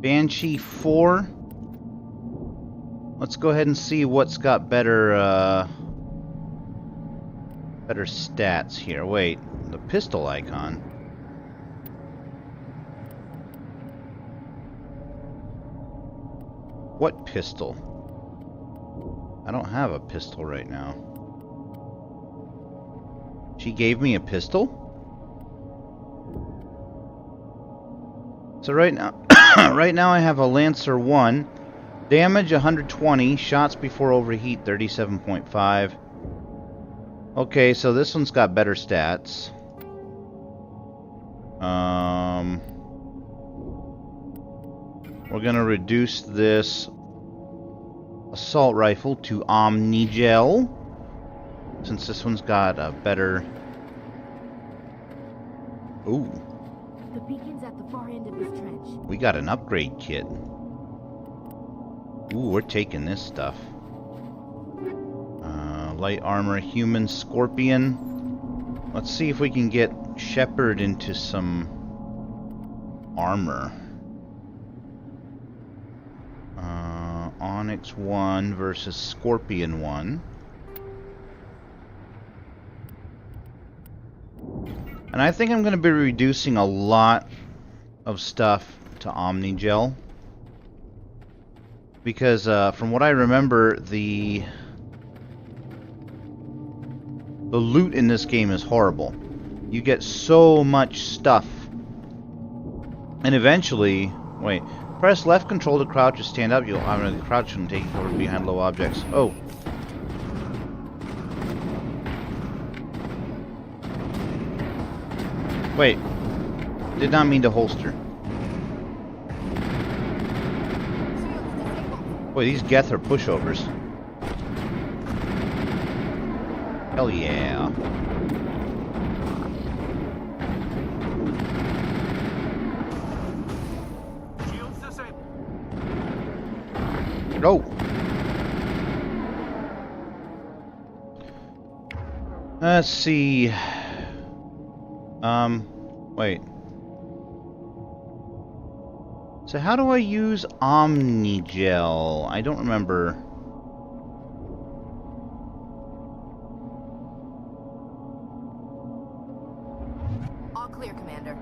Banshee 4. Let's go ahead and see what's got better better stats here. Wait, the pistol icon. What pistol? I don't have a pistol right now. She gave me a pistol? So right now right now I have a Lancer 1. Damage 120, shots before overheat 37.5. Okay, so this one's got better stats. We're gonna reduce this assault rifle to Omnigel, since this one's got a better... Ooh. The beacon's at the far end of this trench. We got an upgrade kit. Ooh, we're taking this stuff. Light armor, human, scorpion. Let's see if we can get Shepard into some armor. Onyx 1 versus Scorpion 1. And I think I'm going to be reducing a lot of stuff to Omnigel. Because from what I remember, the loot in this game is horrible. You get so much stuff. And eventually... Wait. Press left control to crouch or stand up. You'll crouch and take cover behind low objects. Oh. Wait. Did not mean to holster. Boy, these Geth are pushovers. Hell yeah. Go. Let's see. Wait. So how do I use Omnigel? I don't remember. All clear, Commander.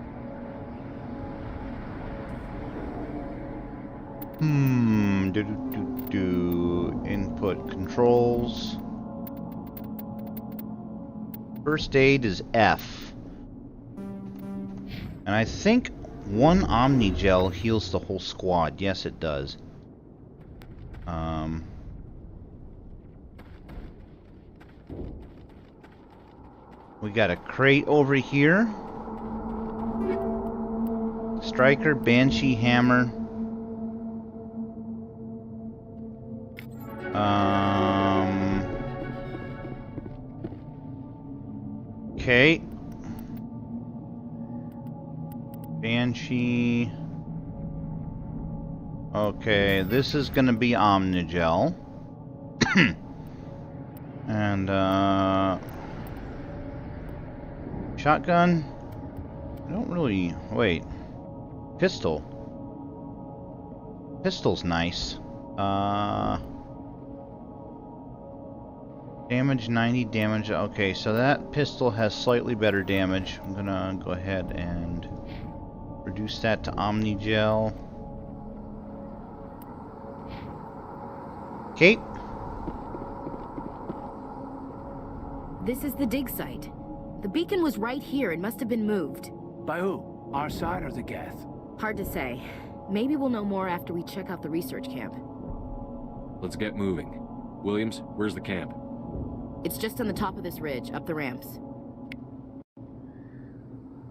Input controls. First aid is F. And I think one Omnigel heals the whole squad. Yes, it does. We got a crate over here. Striker, Banshee, Hammer. Okay. Banshee. Okay, this is gonna be Omnigel. And, shotgun? I don't really... Wait. Pistol. Pistol's nice. Damage 90, damage... Okay, so that pistol has slightly better damage. I'm gonna go ahead and reduce that to Omnigel. Okay. This is the dig site. The beacon was right here. It must have been moved. By who? Our side or the Geth? Hard to say. Maybe we'll know more after we check out the research camp. Let's get moving. Williams, where's the camp? It's just on the top of this ridge, up the ramps.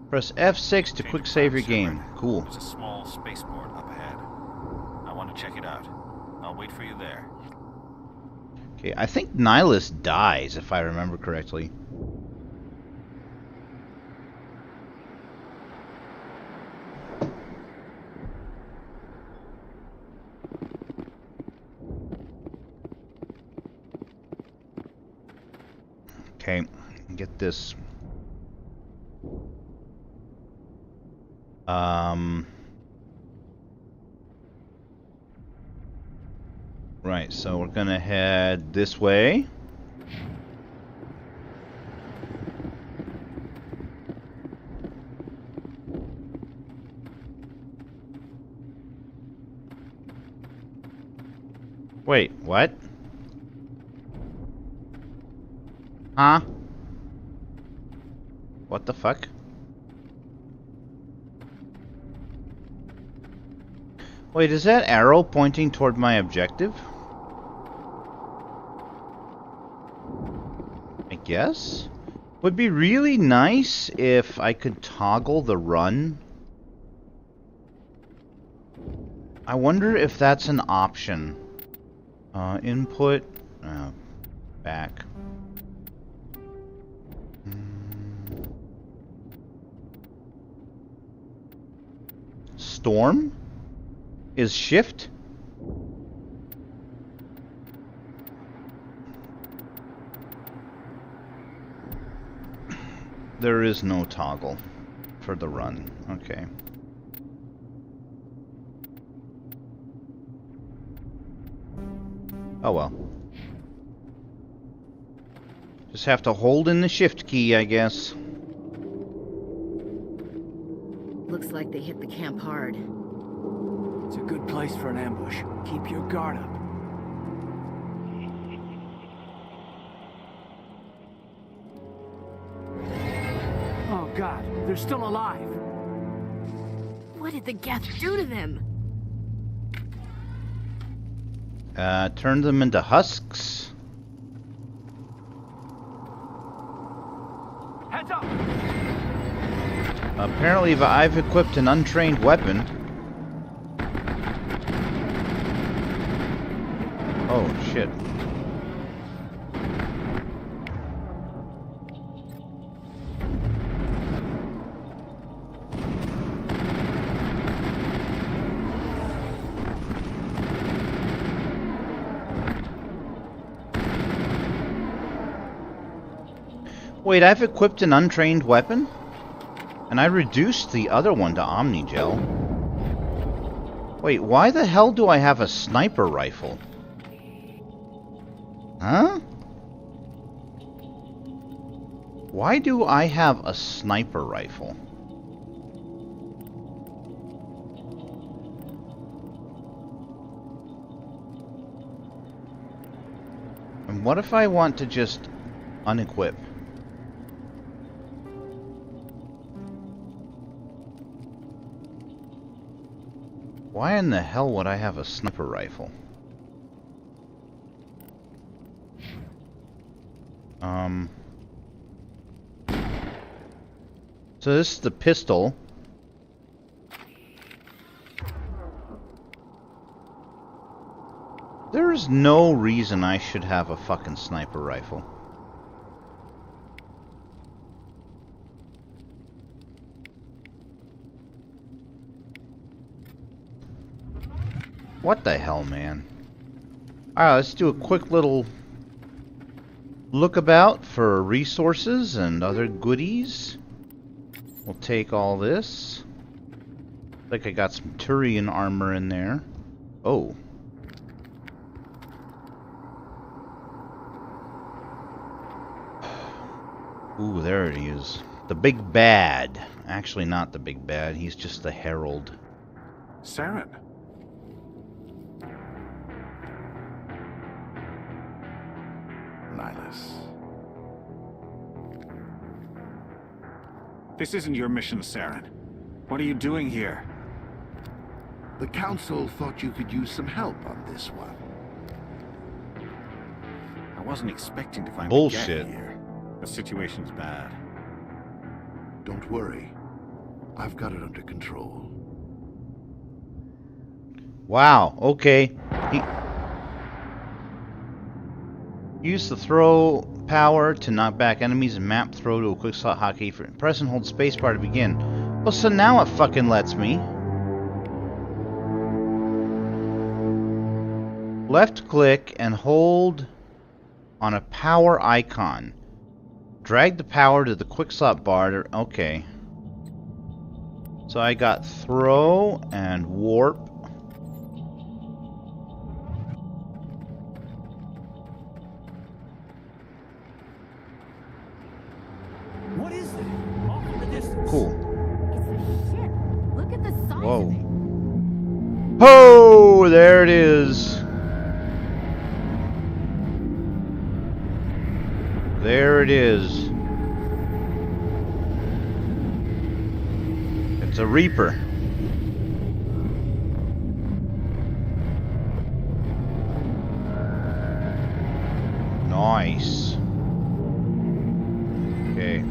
Press F6 to quick save your game. Cool. There's a small spaceport up ahead. I want to check it out. I'll wait for you there. Okay, I think Nihilus dies, if I remember correctly. Okay, get this. Right, so we're gonna head this way. Wait, what? Huh? What the fuck? Wait, is that arrow pointing toward my objective? I guess? Would be really nice if I could toggle the run. I wonder if that's an option. Input, back. Storm? Is shift? There is no toggle for the run. Okay. Oh well. Just have to hold in the shift key, I guess. Looks like they hit the camp hard. It's a good place for an ambush. Keep your guard up. Oh God, they're still alive. What did the Geth do to them? Turn them into husks. Heads up! Apparently, I've equipped an untrained weapon. Oh, shit. Wait, I've equipped an untrained weapon? And I reduced the other one to Omnigel. Wait, why the hell do I have a sniper rifle? Huh? Why do I have a sniper rifle? And what if I want to just unequip? Why in the hell would I have a sniper rifle? So this is the pistol. There is no reason I should have a fucking sniper rifle. What the hell, man? Alright, let's do a quick little look about for resources and other goodies. We'll take all this. Like I got some Turian armor in there. Oh. Ooh, there he is. The big bad. Actually, not the big bad. He's just the herald. Saren. Nihilus. This isn't your mission, Saren. What are you doing here? The Council thought you could use some help on this one. I wasn't expecting to find bullshit here. The situation's bad. Don't worry. I've got it under control. Wow, okay. He use the throw power to knock back enemies and map throw to a quick slot hotkey for press and hold spacebar to begin. Well, so now it fucking lets me. Left click and hold on a power icon. Drag the power to the quick slot bar to, okay. So I got throw and warp. What is it? Off in the distance. Cool. It's a ship. Look at the size Whoa. of it. Oh, there it is. There it is. It's a Reaper. Nice. Okay.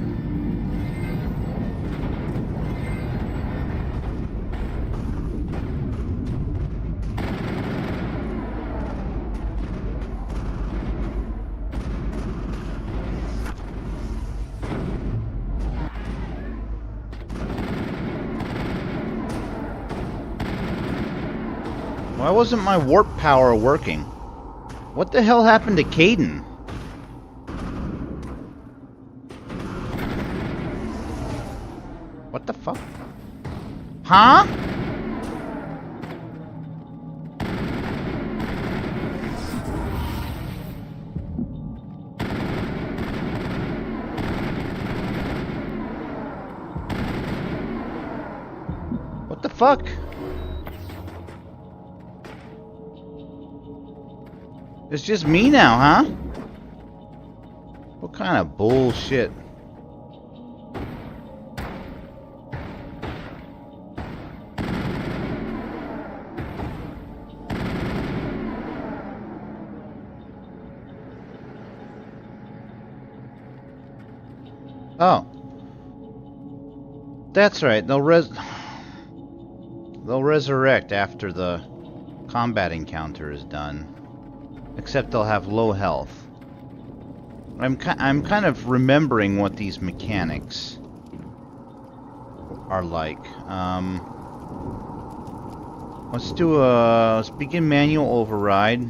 Why wasn't my warp power working? What the hell happened to Caden? What the fuck? Huh? What the fuck? It's just me now, huh? What kind of bullshit? Oh. That's right. They'll resurrect after the combat encounter is done. Except they'll have low health. I'm kind of remembering what these mechanics are like. Let's begin manual override.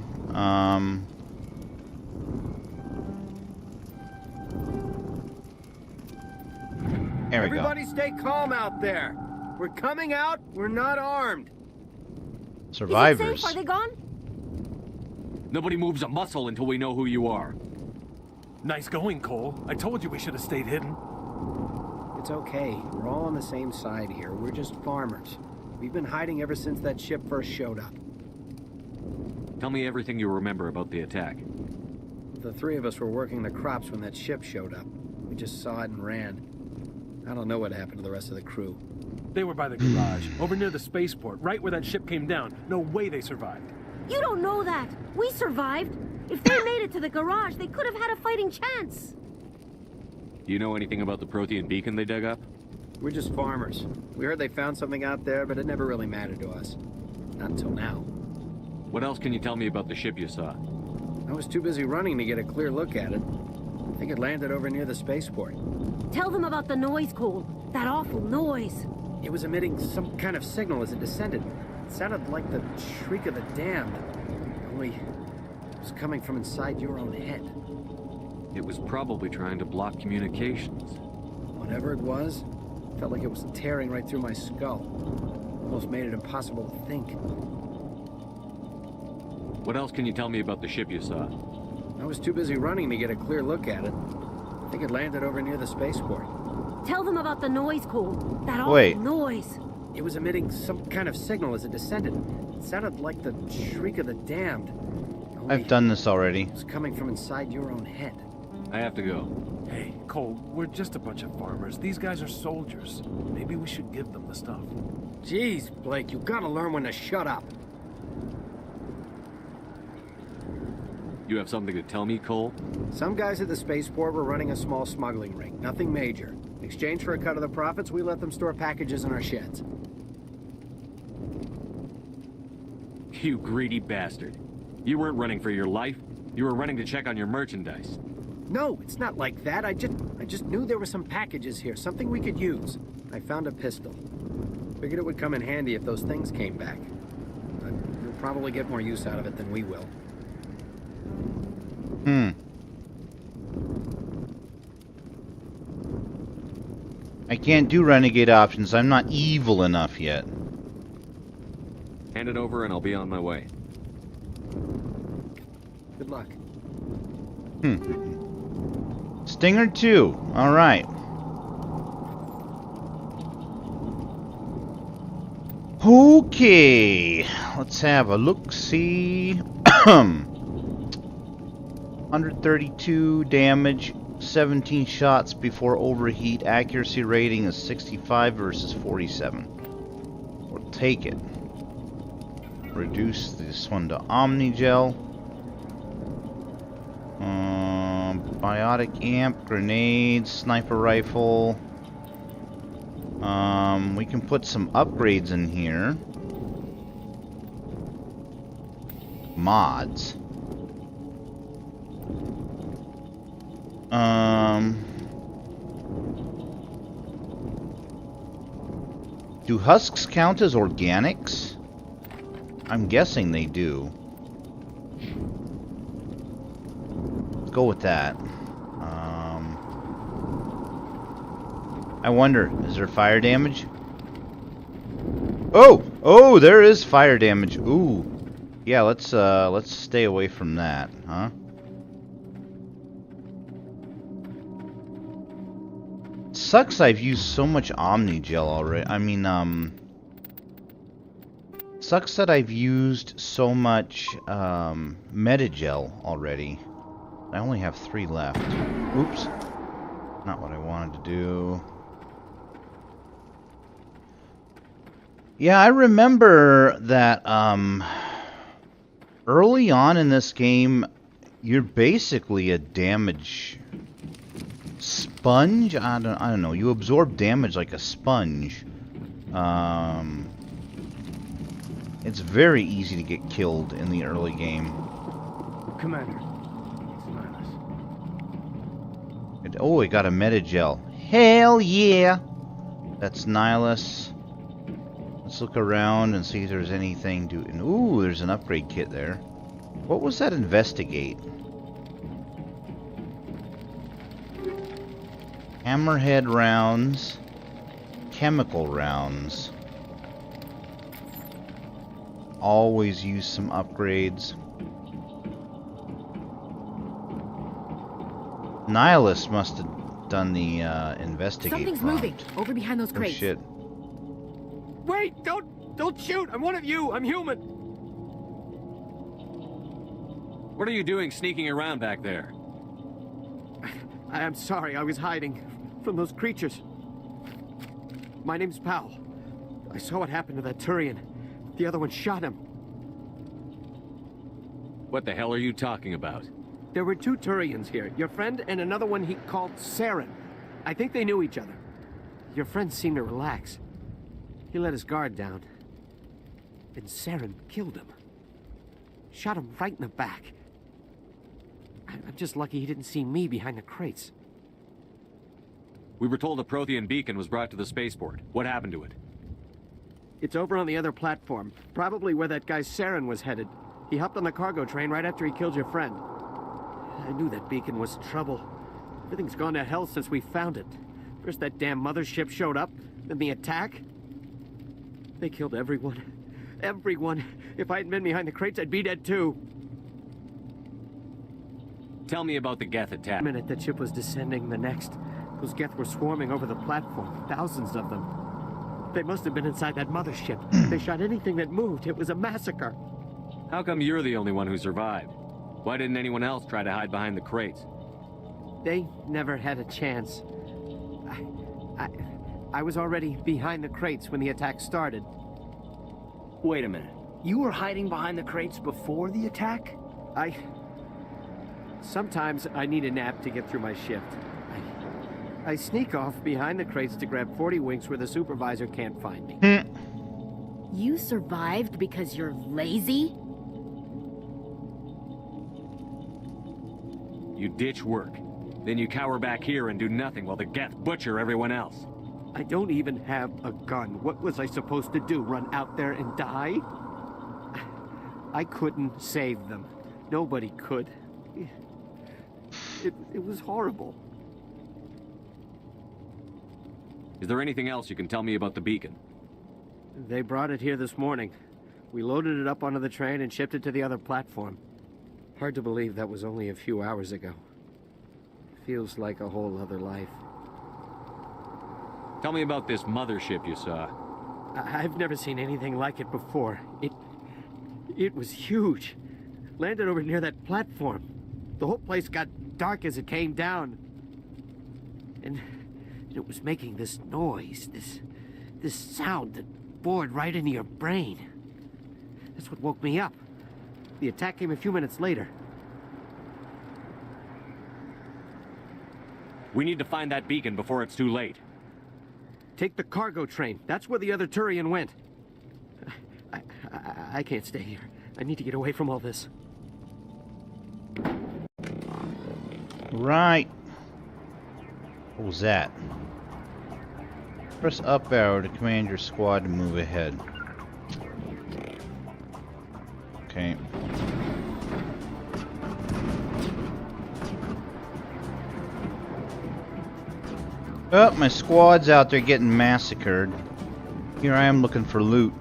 There we go. Everybody stay calm out there. We're coming out. We're not armed. Survivors. Is it safe? Are they gone? Nobody moves a muscle until we know who you are. Nice going, Cole. I told you we should have stayed hidden. It's okay. We're all on the same side here. We're just farmers. We've been hiding ever since that ship first showed up. Tell me everything you remember about the attack. The three of us were working the crops when that ship showed up. We just saw it and ran. I don't know what happened to the rest of the crew. They were by the garage, over near the spaceport, right where that ship came down. No way they survived. You don't know that. We survived. If they made it to the garage, they could have had a fighting chance. Do you know anything about the Prothean beacon they dug up? We're just farmers. We heard they found something out there, but it never really mattered to us. Not until now. What else can you tell me about the ship you saw? I was too busy running to get a clear look at it. I think it landed over near the spaceport. Tell them about the noise, Cole. That awful noise. It was emitting some kind of signal as it descended. It sounded like the shriek of the damned. Only it was coming from inside your own head. It was probably trying to block communications. Whatever it was, felt like it was tearing right through my skull. Almost made it impossible to think. What else can you tell me about the ship you saw? I was too busy running to get a clear look at it. I think it landed over near the spaceport. Tell them about the noise, Cole. That awful noise. It was emitting some kind of signal as it descended. It sounded like the shriek of the damned. I've done this already. It was coming from inside your own head. I have to go. Hey, Cole, we're just a bunch of farmers. These guys are soldiers. Maybe we should give them the stuff. Jeez, Blake, you gotta learn when to shut up. You have something to tell me, Cole? Some guys at the spaceport were running a small smuggling ring. Nothing major. In exchange for a cut of the profits, we let them store packages in our sheds. You greedy bastard. You weren't running for your life. You were running to check on your merchandise. No, it's not like that. I just knew there were some packages here, something we could use. I found a pistol. Figured it would come in handy if those things came back. But you'll probably get more use out of it than we will. I can't do renegade options. I'm not evil enough yet. Hand it over and I'll be on my way. Good luck. Stinger 2. All right. Okay. Let's have a look-see. 132 damage, 17 shots before overheat. Accuracy rating is 65 versus 47. We'll take it. Reduce this one to Omnigel. Biotic amp, grenades, sniper rifle. We can put some upgrades in here. Mods. Do husks count as organics? I'm guessing they do. Let's go with that. I wonder, is there fire damage? Oh, there is fire damage. Ooh, yeah. Let's stay away from that, huh? Sucks I've used so much Omnigel already. I mean, sucks that I've used so much Metagel already. I only have 3 left. Oops. Not what I wanted to do. Yeah, I remember that early on in this game, you're basically a damage sponge. I don't know. You absorb damage like a sponge. It's very easy to get killed in the early game. Commander. Oh, I got a Metagel. Hell yeah! That's Nihilus. Let's look around and see if there's anything to... Ooh, there's an upgrade kit there. What was that? Investigate. Hammerhead rounds. Chemical rounds. Always use some upgrades. Nihilus must have done the investigate. Something's prompt. moving over behind those crates. Oh shit. Wait, don't shoot. I'm one of you. I'm human. What are you doing sneaking around back there? I'm sorry. I was hiding from those creatures. My name's Powell. I saw what happened to that Turian. The other one shot him. What the hell are you talking about? There were 2 Turians here. Your friend and another one he called Saren. I think they knew each other. Your friend seemed to relax. He let his guard down. And Saren killed him. Shot him right in the back. I'm just lucky he didn't see me behind the crates. We were told a Prothean beacon was brought to the spaceport. What happened to it? It's over on the other platform. Probably where that guy Saren was headed. He hopped on the cargo train right after he killed your friend. I knew that beacon was trouble. Everything's gone to hell since we found it. First that damn mothership showed up, then the attack. They killed everyone. Everyone. If I hadn't been behind the crates, I'd be dead too. Tell me about the Geth attack. The minute that ship was descending, the next. Those Geth were swarming over the platform. Thousands of them. They must have been inside that mothership. They shot anything that moved. It was a massacre. How come you're the only one who survived? Why didn't anyone else try to hide behind the crates? They never had a chance. I was already behind the crates when the attack started. Wait a minute. You were hiding behind the crates before the attack? Sometimes I need a nap to get through my shift. I sneak off behind the crates to grab 40 winks where the supervisor can't find me. You survived because you're lazy? You ditch work. Then you cower back here and do nothing while the Geth butcher everyone else. I don't even have a gun. What was I supposed to do? Run out there and die? I couldn't save them. Nobody could. It was horrible. Is there anything else you can tell me about the beacon? They brought it here this morning. We loaded it up onto the train and shipped it to the other platform. Hard to believe that was only a few hours ago. Feels like a whole other life. Tell me about this mothership you saw. I've never seen anything like it before. It was huge. Landed over near that platform. The whole place got dark as it came down. And it was making this noise, this sound that bored right into your brain. That's what woke me up. The attack came a few minutes later. We need to find that beacon before it's too late. Take the cargo train. That's where the other Turian went. I can't stay here. I need to get away from all this. Right. What was that? Press up arrow to command your squad to move ahead. Okay. Oh, my squad's out there getting massacred. Here I am looking for loot.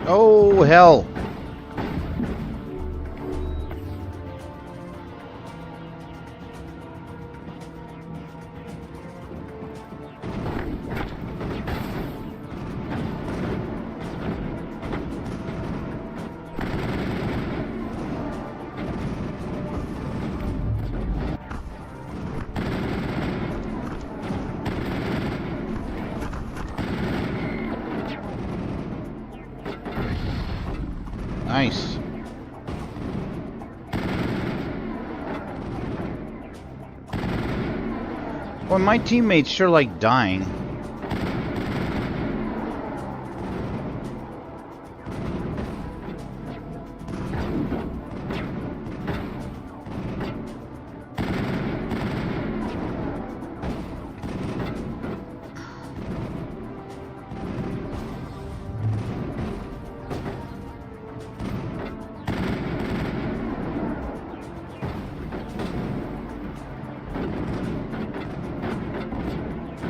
Oh, hell. Nice. Well, my teammates sure like dying.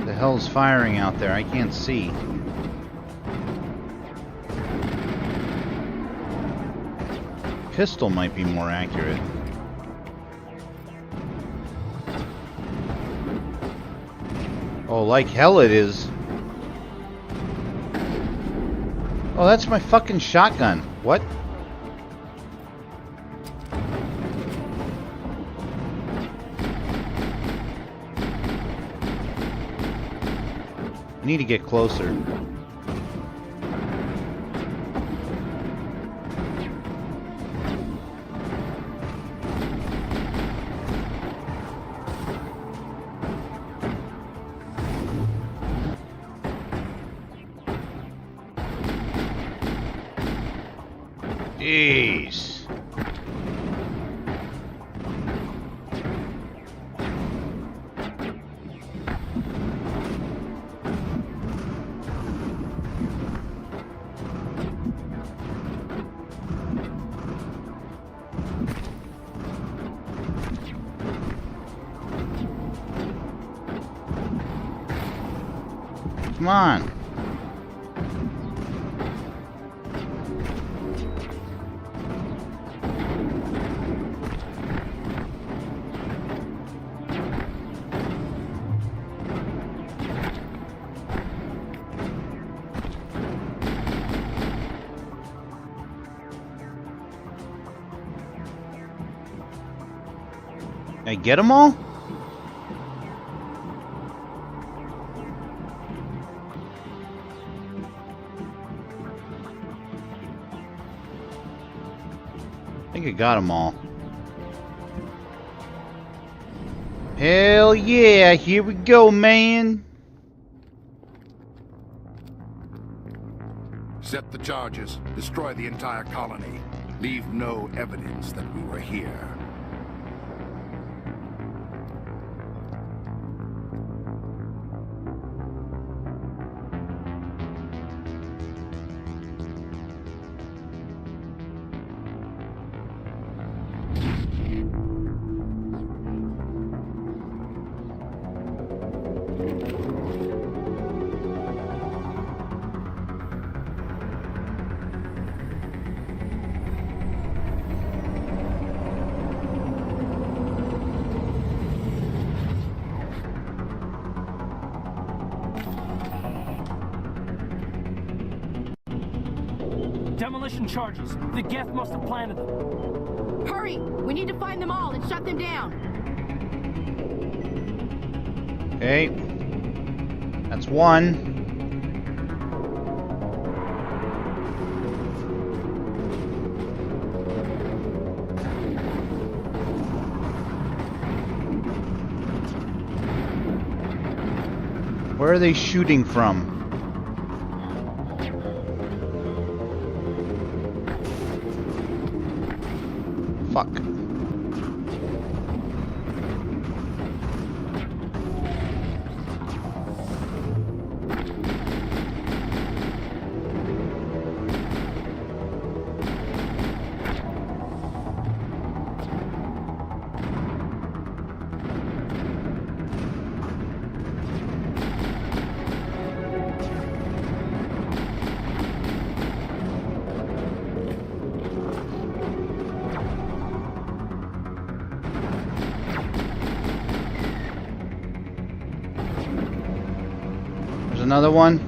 The hell's firing out there? I can't see. Pistol might be more accurate. Oh, like hell it is. Oh, that's my fucking shotgun. What? I need to get closer. Jeez. Come on. I get them all? I think I got them all. Hell yeah, here we go, man. Set the charges. Destroy the entire colony. Leave no evidence that we were here. Demolition charges. The Geth must have planted them. Hurry! We need to find them all and shut them down. Okay. That's one. Where are they shooting from? Fuck. Another one.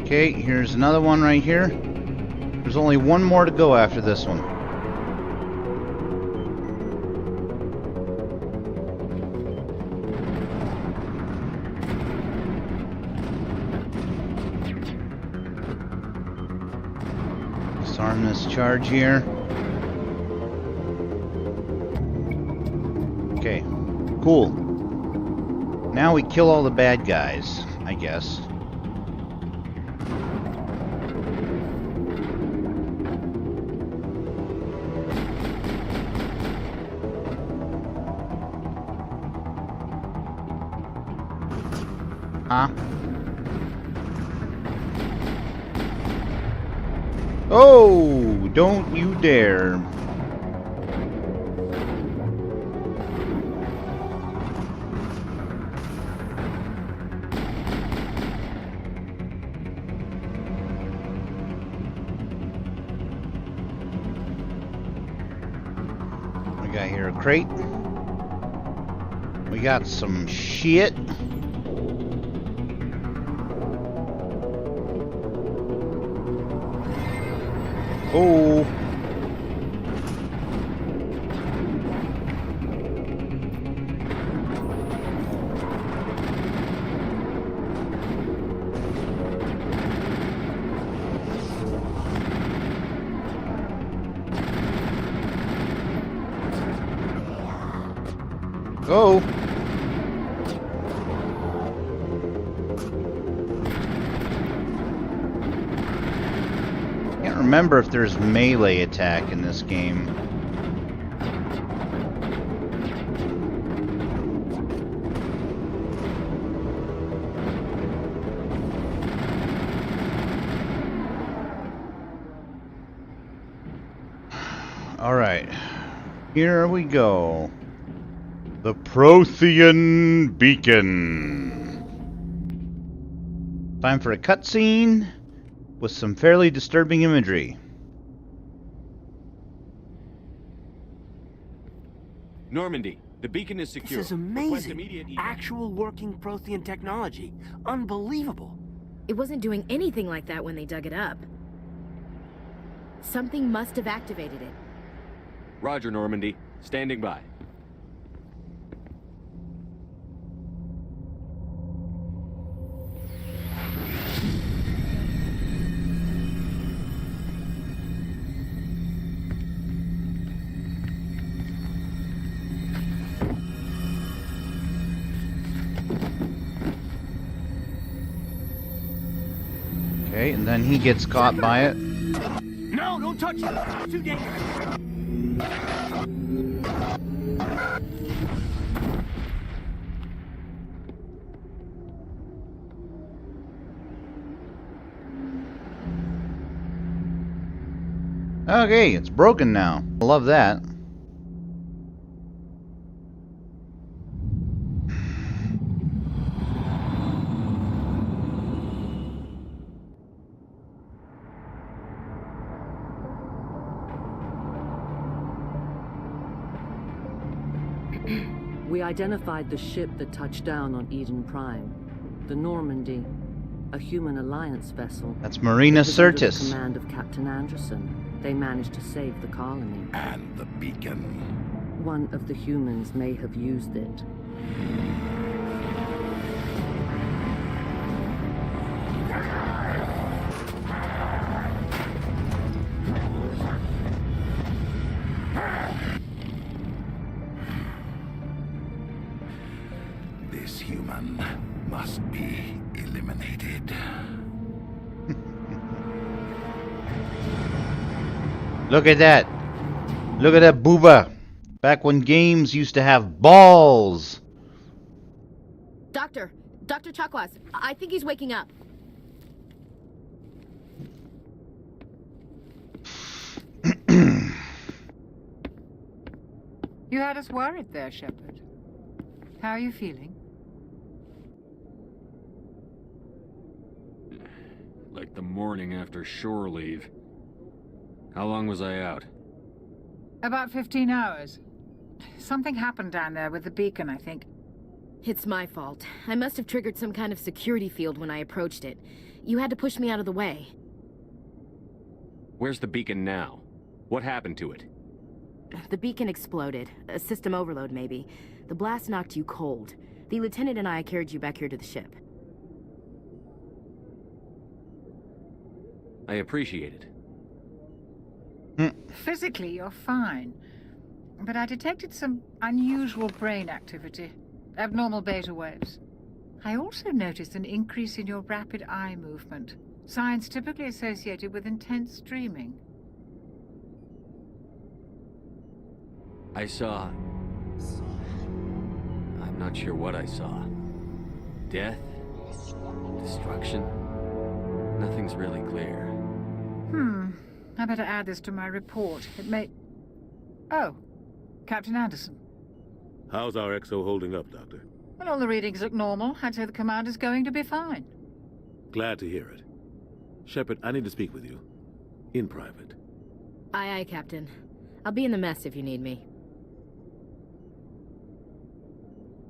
Okay, here's another one right here. There's only one more to go after this one. Disarm this charge here. Okay, cool. Now we kill all the bad guys, I guess. Huh? Oh, don't you dare. We got here a crate. We got some shit. Oh. Go. Can't remember if there's melee attack in this game. Alright. Here we go. The Prothean Beacon. Time for a cutscene with some fairly disturbing imagery. Normandy, the beacon is secure. This is amazing. Actual working Prothean technology. Unbelievable. It wasn't doing anything like that when they dug it up. Something must have activated it. Roger, Normandy. Standing by. Okay, and then he gets caught by it. No, don't touch it. It's too dangerous. Okay, it's broken now. I love that. We identified the ship that touched down on Eden Prime. The Normandy. A human alliance vessel. That's Marina It was under the Sirtis. command of Captain Anderson. They managed to save the colony. And the beacon. One of the humans may have used it. This human must be eliminated. Look at that. Look at that booba. Back when games used to have balls. Doctor Chakwas, I think he's waking up. You had us worried there, Shepard. How are you feeling? Like the morning after shore leave. How long was I out? About 15 hours. Something happened down there with the beacon, I think. It's my fault. I must have triggered some kind of security field when I approached it. You had to push me out of the way. Where's the beacon now? What happened to it? The beacon exploded. A system overload, maybe. The blast knocked you cold. The lieutenant and I carried you back here to the ship. I appreciate it. Physically, you're fine. But I detected some unusual brain activity. Abnormal beta waves. I also noticed an increase in your rapid eye movement. Signs typically associated with intense dreaming. I saw... I'm not sure what I saw. Death? Destruction? Nothing's really clear. I better add this to my report. It may... Oh, Captain Anderson. How's our XO holding up, Doctor? Well, all the readings look normal. I'd say the commander's going to be fine. Glad to hear it. Shepard, I need to speak with you. In private. Aye, aye, Captain. I'll be in the mess if you need me.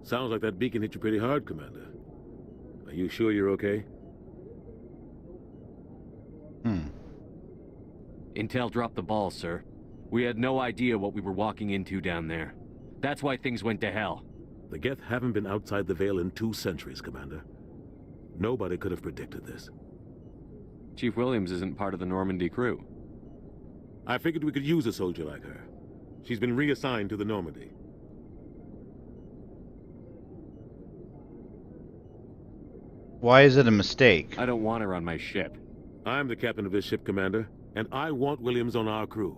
Sounds like that beacon hit you pretty hard, Commander. Are you sure you're okay? Intel dropped the ball, sir. We had no idea what we were walking into down there. That's why things went to hell. The Geth haven't been outside the Veil in 2 centuries, Commander. Nobody could have predicted this. Chief Williams isn't part of the Normandy crew. I figured we could use a soldier like her. She's been reassigned to the Normandy. Why is it a mistake? I don't want her on my ship. I'm the captain of this ship, Commander, and I want Williams on our crew.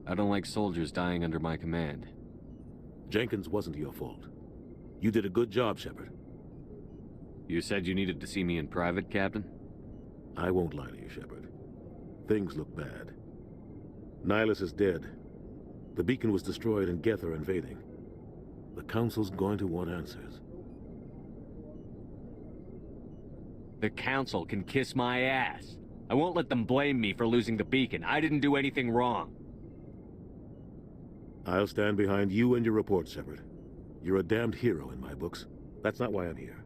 I don't like soldiers dying under my command. Jenkins wasn't your fault. You did a good job, Shepard. You said you needed to see me in private, Captain? I won't lie to you, Shepard. Things look bad. Nihilus is dead. The beacon was destroyed and Geth are invading. The Council's going to want answers. The Council can kiss my ass. I won't let them blame me for losing the beacon. I didn't do anything wrong. I'll stand behind you and your report, Shepard. You're a damned hero in my books. That's not why I'm here.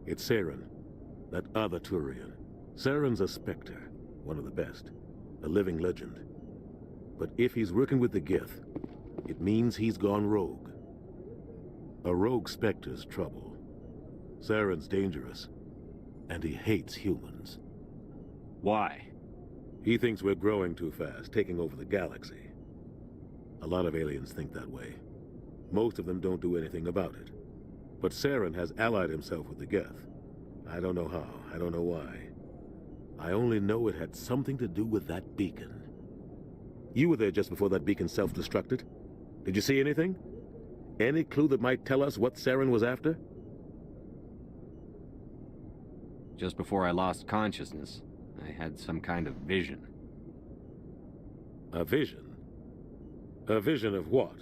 It's Saren, that other Turian. Saren's a Spectre, one of the best, a living legend. But if he's working with the Geth, it means he's gone rogue. A rogue Spectre's trouble. Saren's dangerous, and he hates humans. Why? He thinks we're growing too fast, taking over the galaxy. A lot of aliens think that way. Most of them don't do anything about it. But Saren has allied himself with the Geth. I don't know how, I don't know why. I only know it had something to do with that beacon. You were there just before that beacon self-destructed. Did you see anything? Any clue that might tell us what Saren was after? Just before I lost consciousness, I had some kind of vision. A vision? A vision of what?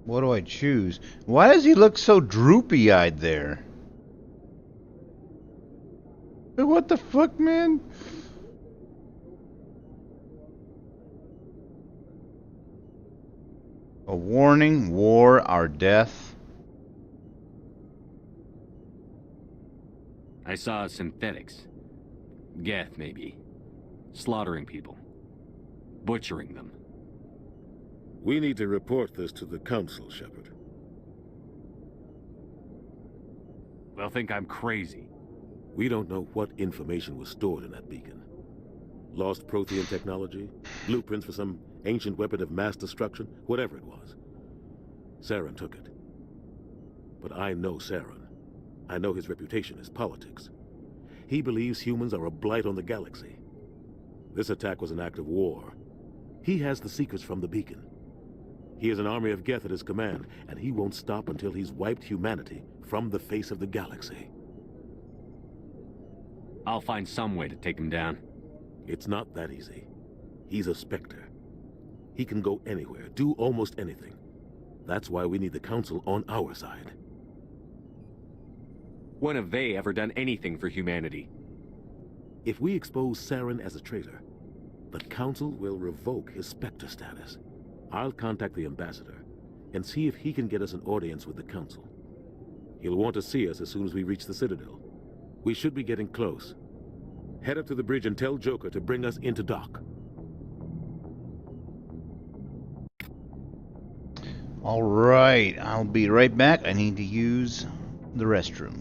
What do I choose? Why does he look so droopy-eyed there? What the fuck, man? A warning, war, our death. I saw synthetics. Geth, maybe. Slaughtering people. Butchering them. We need to report this to the Council, Shepard. They'll think I'm crazy. We don't know what information was stored in that beacon. Lost Prothean technology? Blueprints for some ancient weapon of mass destruction? Whatever it was. Saren took it. But I know Saren. I know his reputation is politics. He believes humans are a blight on the galaxy. This attack was an act of war. He has the secrets from the beacon. He has an army of Geth at his command, and he won't stop until he's wiped humanity from the face of the galaxy. I'll find some way to take him down. It's not that easy. He's a Spectre. He can go anywhere, do almost anything. That's why we need the Council on our side. When have they ever done anything for humanity? If we expose Saren as a traitor, the Council will revoke his Spectre status. I'll contact the Ambassador and see if he can get us an audience with the Council. He'll want to see us as soon as we reach the Citadel. We should be getting close. Head up to the bridge and tell Joker to bring us into dock. All right, I'll be right back. I need to use the restroom.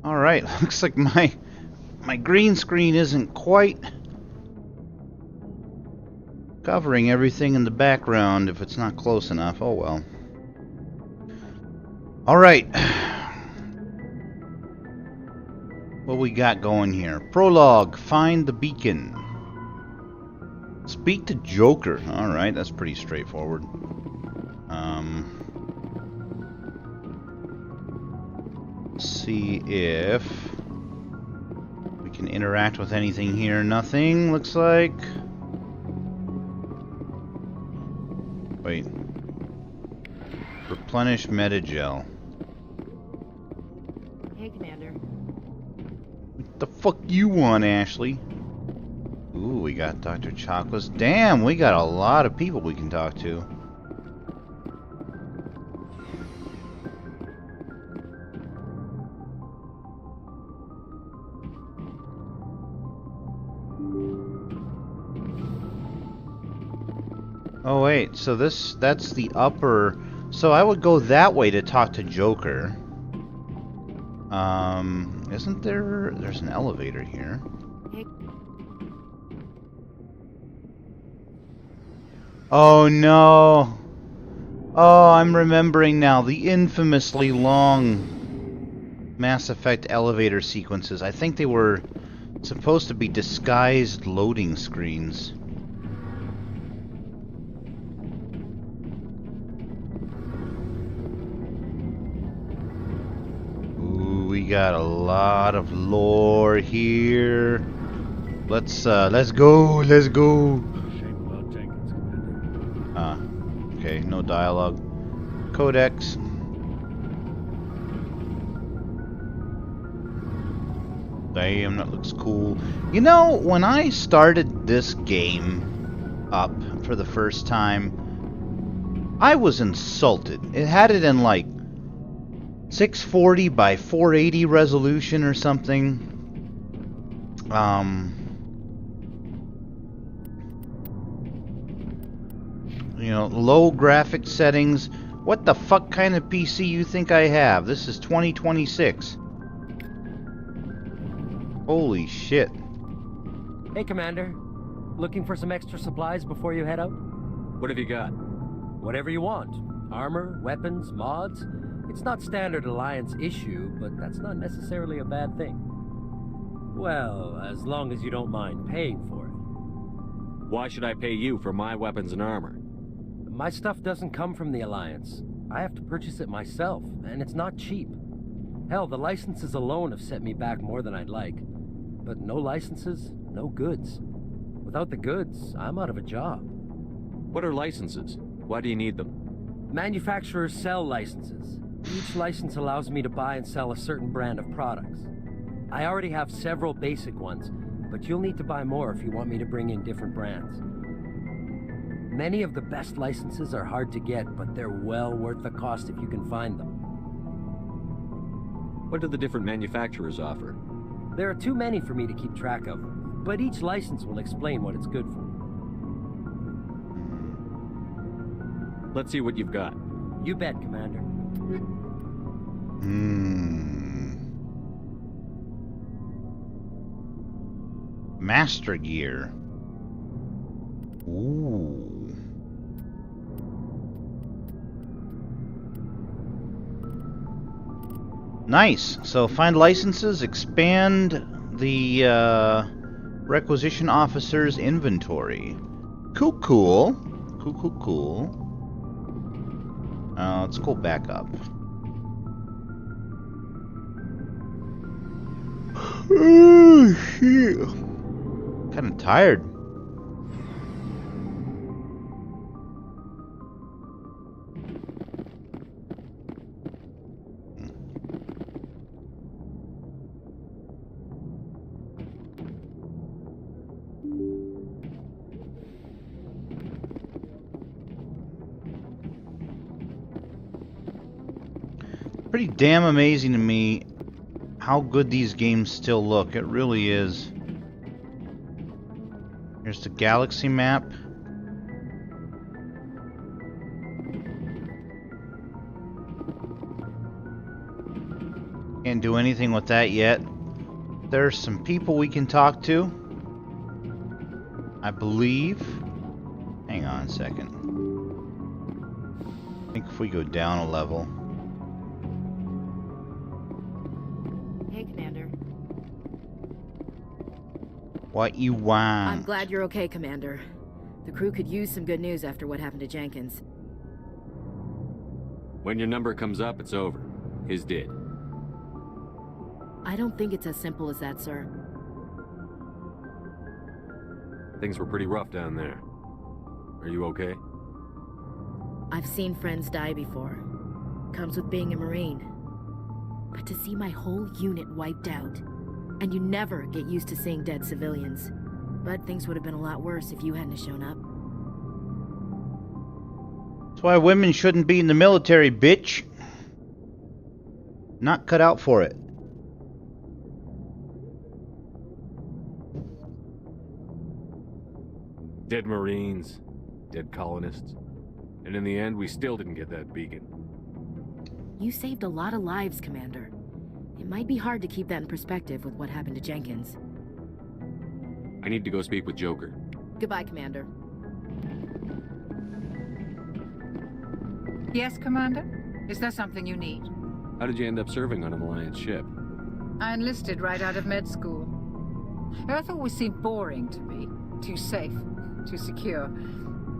All right, looks like my green screen isn't quite covering everything in the background if it's not close enough. Oh well. All right. What we got going here? Prologue. Find the beacon. Speak to Joker. Alright, that's pretty straightforward. See if we can interact with anything here. Nothing, looks like. Wait. Replenish Metagel. Hey, Commander. What the fuck you want, Ashley? Ooh, we got Dr. Chocolates. Damn, we got a lot of people we can talk to. Oh wait, so that's the upper, so I would go that way to talk to Joker. Isn't there's an elevator here. Oh no. Oh, I'm remembering now, the infamously long Mass Effect elevator sequences. I think they were supposed to be disguised loading screens. We got a lot of lore here. Let's go. Shame about Jenkins, Commander. Okay, no dialogue. Codex. Damn, that looks cool. You know, when I started this game up for the first time, I was insulted. It had it in like 640 by 480 resolution or something. You know, low graphic settings. What the fuck kind of PC you think I have? This is 2026. Holy shit. Hey, Commander. Looking for some extra supplies before you head out? What have you got? Whatever you want. Armor, weapons, mods. It's not standard Alliance issue, but that's not necessarily a bad thing. Well, as long as you don't mind paying for it. Why should I pay you for my weapons and armor? My stuff doesn't come from the Alliance. I have to purchase it myself, and it's not cheap. Hell, the licenses alone have set me back more than I'd like. But no licenses, no goods. Without the goods, I'm out of a job. What are licenses? Why do you need them? Manufacturers sell licenses. Each license allows me to buy and sell a certain brand of products. I already have several basic ones, but you'll need to buy more if you want me to bring in different brands. Many of the best licenses are hard to get, but they're well worth the cost if you can find them. What do the different manufacturers offer? There are too many for me to keep track of, but each license will explain what it's good for. Let's see what you've got. You bet, Commander. Master Gear. Ooh. Nice. So find licenses, expand the requisition officer's inventory. Cool. Let's go back up. Oh, shit. Kind of tired. Pretty damn amazing to me how good these games still look. It really is. Here's the galaxy map. Can't do anything with that yet. There's some people we can talk to, I believe. Hang on a second. I think if we go down a level. Hey, Commander. What you want? I'm glad you're okay, Commander. The crew could use some good news after what happened to Jenkins. When your number comes up, it's over. His did. I don't think it's as simple as that, sir. Things were pretty rough down there. Are you okay? I've seen friends die before. Comes with being a Marine. But to see my whole unit wiped out, and you never get used to seeing dead civilians. But things would have been a lot worse if you hadn't shown up. That's why women shouldn't be in the military, bitch. Not cut out for it. Dead Marines, dead colonists. And in the end, we still didn't get that beacon. You saved a lot of lives, Commander. It might be hard to keep that in perspective with what happened to Jenkins. I need to go speak with Joker. Goodbye, Commander. Yes, Commander? Is there something you need? How did you end up serving on an Alliance ship? I enlisted right out of med school. Earth always seemed boring to me. Too safe, too secure.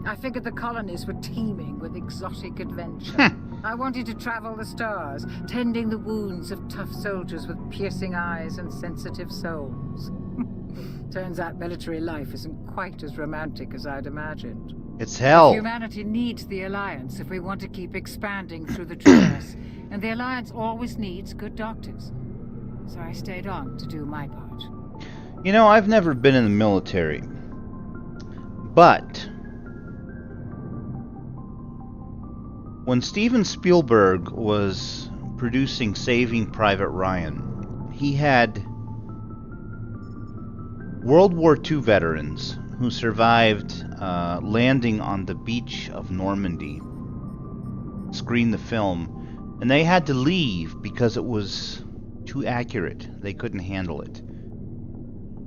I figured the colonies were teeming with exotic adventure. I wanted to travel the stars, tending the wounds of tough soldiers with piercing eyes and sensitive souls. Turns out military life isn't quite as romantic as I'd imagined. It's hell. Humanity needs the Alliance if we want to keep expanding through the Traverse, and the Alliance always needs good doctors. So I stayed on to do my part. You know, I've never been in the military. But when Steven Spielberg was producing Saving Private Ryan, he had World War II veterans who survived landing on the beach of Normandy screen the film, and they had to leave because it was too accurate. They couldn't handle it.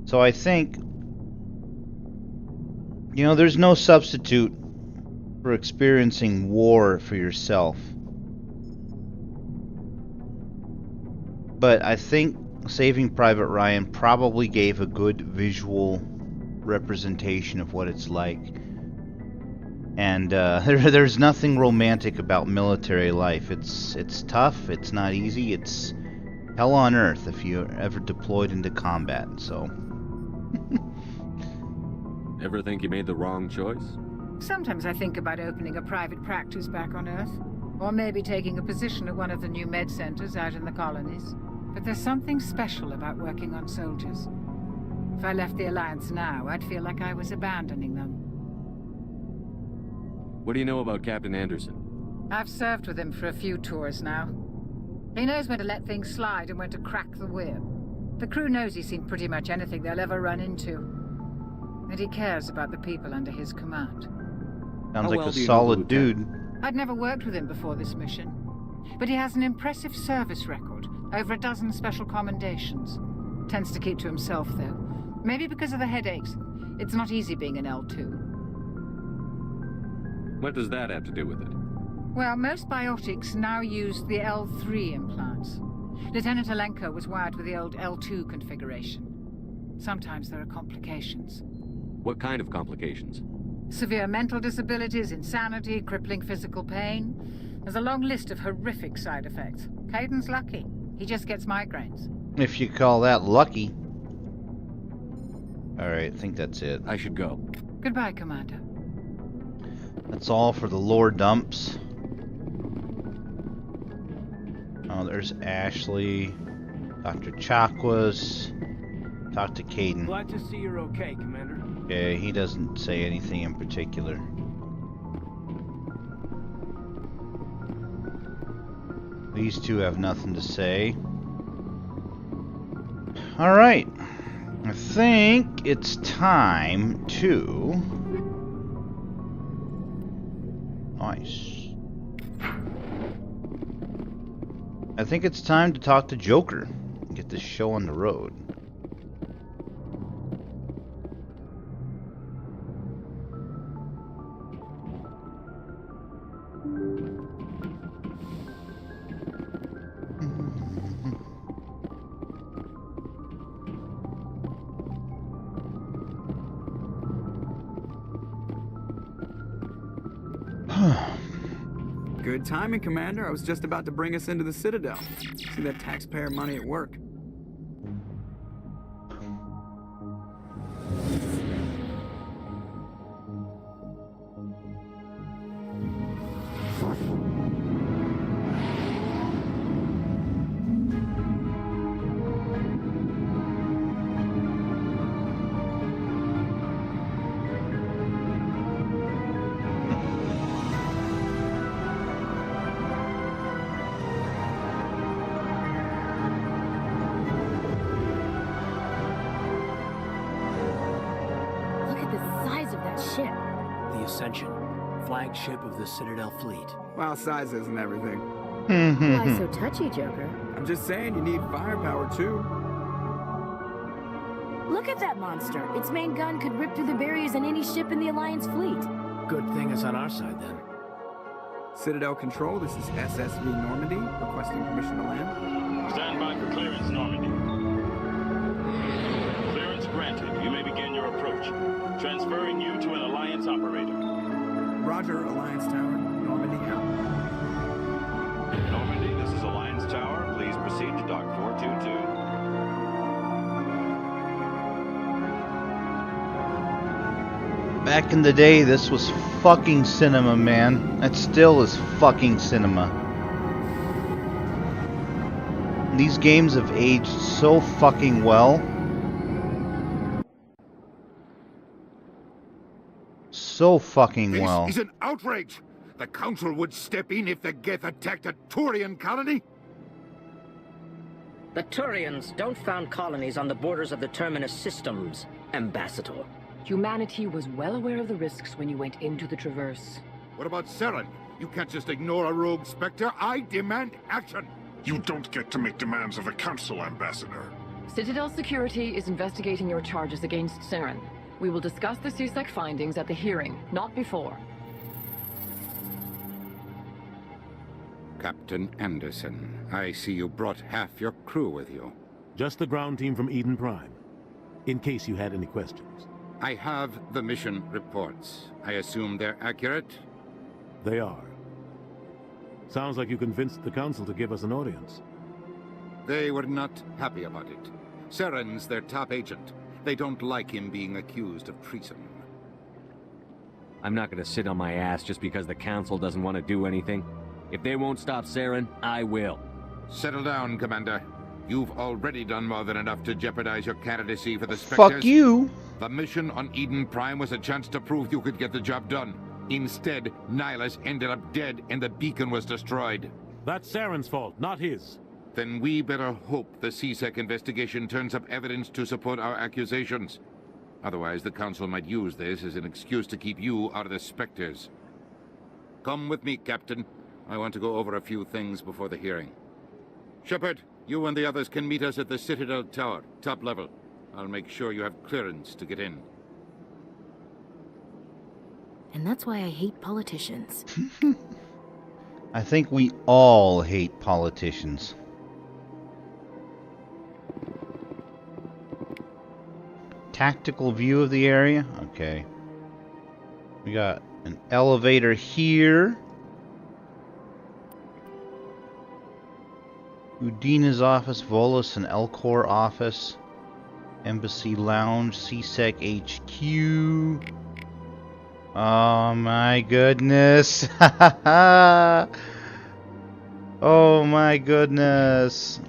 So I think, you know, there's no substitute for experiencing war for yourself. But I think Saving Private Ryan probably gave a good visual representation of what it's like. And there's nothing romantic about military life. It's tough, it's not easy, it's hell on earth if you're ever deployed into combat, so... Ever think you made the wrong choice? Sometimes I think about opening a private practice back on Earth, or maybe taking a position at one of the new med centers out in the colonies. But there's something special about working on soldiers. If I left the Alliance now, I'd feel like I was abandoning them. What do you know about Captain Anderson? I've served with him for a few tours now. He knows when to let things slide and when to crack the whip. The crew knows he's seen pretty much anything they'll ever run into. And he cares about the people under his command. Sounds like a solid dude. I'd never worked with him before this mission. But he has an impressive service record. Over a dozen special commendations. Tends to keep to himself, though. Maybe because of the headaches. It's not easy being an L2. What does that have to do with it? Well, most biotics now use the L3 implants. Lieutenant Alenko was wired with the old L2 configuration. Sometimes there are complications. What kind of complications? Severe mental disabilities, insanity, crippling physical pain. There's a long list of horrific side effects. Caden's lucky. He just gets migraines. If you call that lucky. Alright, I think that's it. I should go. Goodbye, Commander. That's all for the lore dumps. Oh, there's Ashley. Dr. Chakwas. Talk to Caden. Glad to see you're okay, Commander. Yeah, he doesn't say anything in particular. These two have nothing to say. Alright. I think it's time to... Nice. I think it's time to talk to Joker. Get this show on the road. Good timing, Commander. I was just about to bring us into the Citadel. See that taxpayer money at work. Flagship of the Citadel fleet. Well, size isn't everything. Why so touchy, Joker? I'm just saying you need firepower too. Look at that monster. Its main gun could rip through the barriers in any ship in the Alliance fleet. Good thing it's on our side then. Citadel Control, this is SSV Normandy, requesting permission to land. Stand by for clearance, Normandy. Clearance granted. You may begin your approach. Transferring you to an Alliance operator. Roger, Alliance Tower. Normandy out. Normandy, this is Alliance Tower. Please proceed to Dock 422. Back in the day, this was fucking cinema, man. That still is fucking cinema. These games have aged so fucking well. So fucking well. This is an outrage! The Council would step in if the Geth attacked a Turian colony? The Turians don't found colonies on the borders of the Terminus systems, Ambassador. Humanity was well aware of the risks when you went into the Traverse. What about Saren? You can't just ignore a rogue Spectre. I demand action! You don't get to make demands of the Council, Ambassador. Citadel Security is investigating your charges against Saren. We will discuss the CSEC findings at the hearing, not before. Captain Anderson, I see you brought half your crew with you. Just the ground team from Eden Prime, in case you had any questions. I have the mission reports. I assume they're accurate? They are. Sounds like you convinced the Council to give us an audience. They were not happy about it. Saren's their top agent. They don't like him being accused of treason. I'm not gonna sit on my ass just because the Council doesn't want to do anything. If they won't stop Saren, I will. Settle down, Commander. You've already done more than enough to jeopardize your candidacy for the Spectres. Fuck you! The mission on Eden Prime was a chance to prove you could get the job done. Instead, Nihilus ended up dead and the beacon was destroyed. That's Saren's fault, not his. Then we better hope the CSEC investigation turns up evidence to support our accusations. Otherwise, the Council might use this as an excuse to keep you out of the Spectres. Come with me, Captain. I want to go over a few things before the hearing. Shepard, you and the others can meet us at the Citadel Tower, top level. I'll make sure you have clearance to get in. And that's why I hate politicians. I think we all hate politicians. Tactical view of the area? Okay. We got an elevator here. Udina's office, Volus and Elcor office. Embassy Lounge, CSEC HQ. Oh my goodness. Oh my goodness.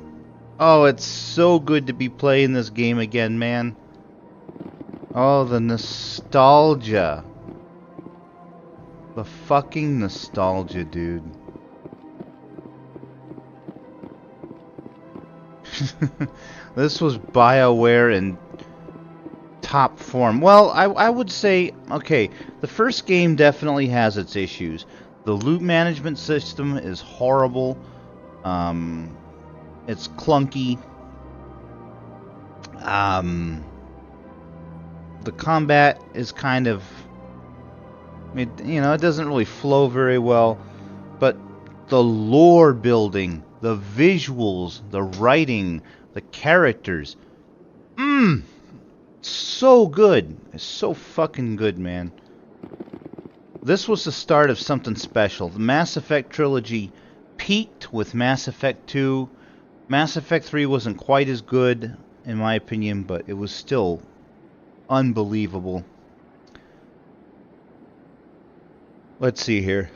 Oh, it's so good to be playing this game again, man. Oh, the nostalgia. The fucking nostalgia, dude. This was BioWare in top form. Well, I would say, okay, the first game definitely has its issues. The loot management system is horrible. It's clunky. The combat is kind of, it doesn't really flow very well. But the lore building, the visuals, the writing, the characters, so good. It's so fucking good, man. this was the start of something special. The Mass Effect trilogy peaked with Mass Effect 2. Mass Effect 3 wasn't quite as good, in my opinion, but it was still unbelievable. Let's see here.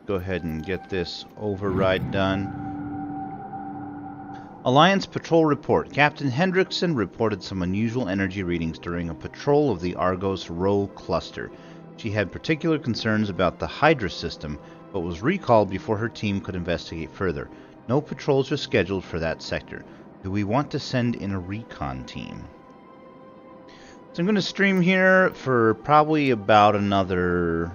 Go ahead and get this override done. Alliance Patrol Report. Captain Hendrickson reported some unusual energy readings during a patrol of the Argos Rho cluster. She had particular concerns about the Hydra system, but was recalled before her team could investigate further. No patrols are scheduled for that sector. Do we want to send in a recon team? So I'm going to stream here for probably about another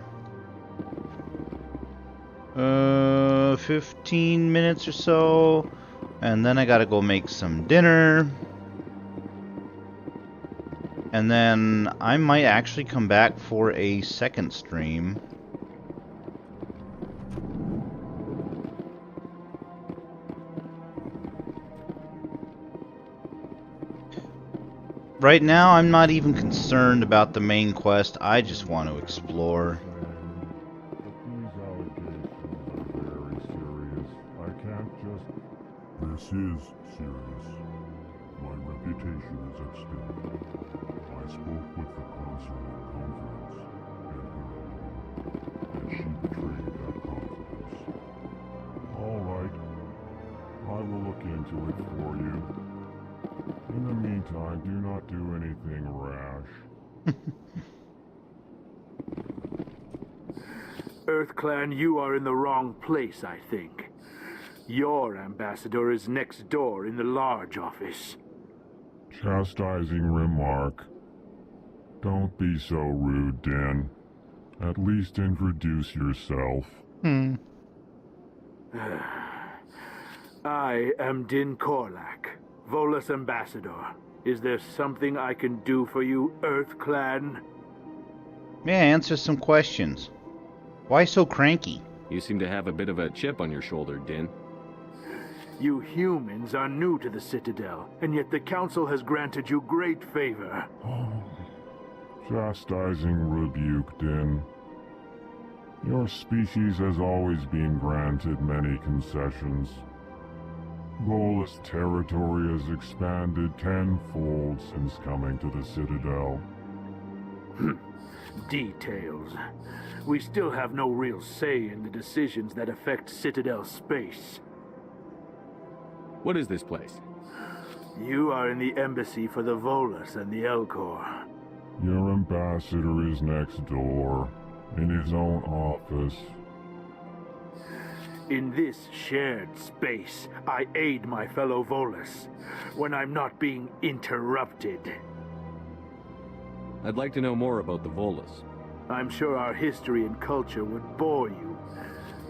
15 minutes or so. And then I gotta go make some dinner. And then I might actually come back for a second stream. Right now, I'm not even concerned about the main quest. I just want to explore. This is serious. My reputation is at stake. I spoke with the consular conference and she betrayed that confidence. All right. I will look into it for you. In the meantime, do not do anything rash. EarthClan, you are in the wrong place, I think. Your ambassador is next door in the large office. Chastising remark. Don't be so rude, Din. At least introduce yourself. I am Din Korlak, Volus ambassador. Is there something I can do for you, EarthClan? May I answer some questions? Why so cranky? You seem to have a bit of a chip on your shoulder, Din. You humans are new to the Citadel, and yet the Council has granted you great favor. Chastising rebuke, Din. Your species has always been granted many concessions. Volus territory has expanded tenfold since coming to the Citadel. Details. We still have no real say in the decisions that affect Citadel space. What is this place? You are in the embassy for the Volus and the Elcor. Your ambassador is next door, in his own office. In this shared space, I aid my fellow Volus when I'm not being interrupted. I'd like to know more about the Volus. I'm sure our history and culture would bore you,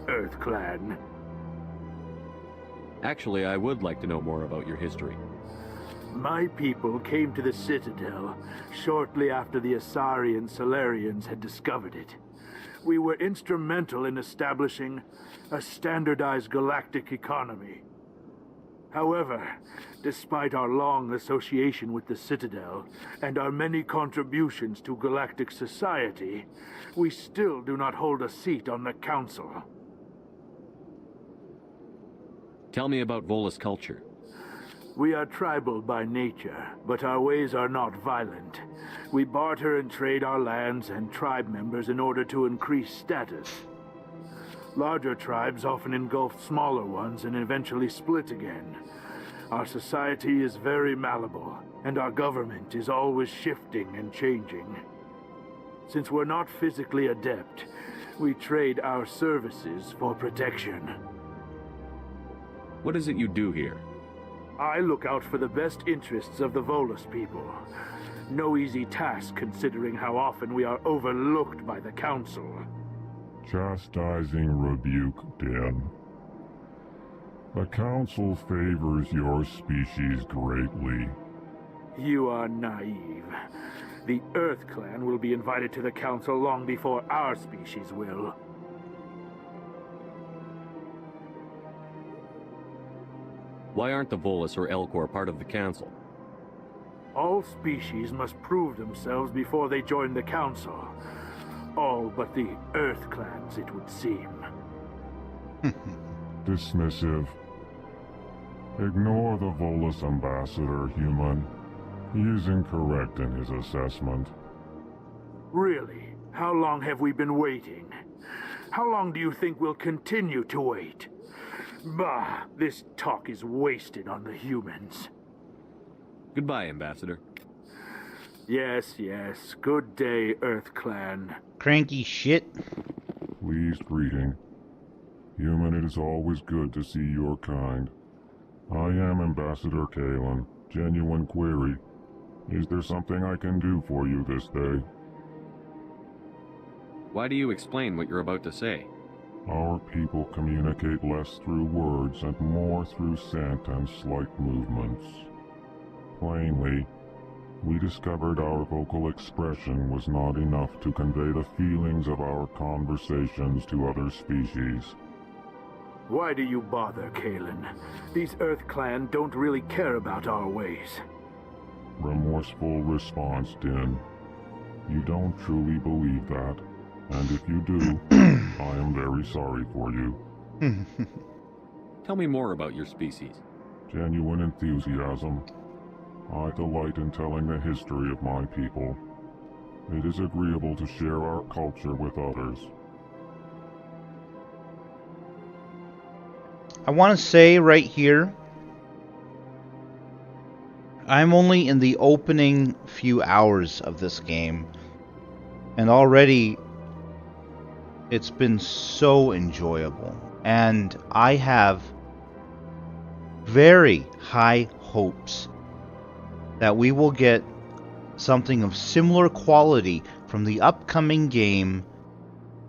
EarthClan. Actually, I would like to know more about your history. My people came to the Citadel shortly after the Asari Solarians had discovered it. We were instrumental in establishing a standardized galactic economy. However, despite our long association with the Citadel and our many contributions to galactic society, we still do not hold a seat on the Council. Tell me about Volus culture. We are tribal by nature, but our ways are not violent. We barter and trade our lands and tribe members in order to increase status. Larger tribes often engulf smaller ones and eventually split again. Our society is very malleable, and our government is always shifting and changing. Since we're not physically adept, we trade our services for protection. What is it you do here? I look out for the best interests of the Volus people. No easy task considering how often we are overlooked by the Council. Chastising rebuke, Din. The Council favors your species greatly. You are naive. The EarthClan will be invited to the Council long before our species will. Why aren't the Volus or Elcor part of the Council? All species must prove themselves before they join the Council. All but the Earth clans, it would seem. Dismissive. Ignore the Volus ambassador, human. He is incorrect in his assessment. Really? How long have we been waiting? How long do you think we'll continue to wait? Bah, this talk is wasted on the humans. Goodbye, Ambassador. Yes, yes. Good day, Earth Clan. Cranky shit. Pleased greeting. Human, it is always good to see your kind. I am Ambassador Kalen. Genuine query. Is there something I can do for you this day? Why do you explain what you're about to say? Our people communicate less through words and more through scent and slight movements. Plainly, we discovered our vocal expression was not enough to convey the feelings of our conversations to other species. Why do you bother, Kalen? These Earth Clan don't really care about our ways. Remorseful response, Din. You don't truly believe that, and if you do, I am very sorry for you. Tell me more about your species. Genuine enthusiasm. I delight in telling the history of my people. It is agreeable to share our culture with others. I want to say right here, I'm only in the opening few hours of this game, and already it's been so enjoyable, and I have very high hopes that we will get something of similar quality from the upcoming game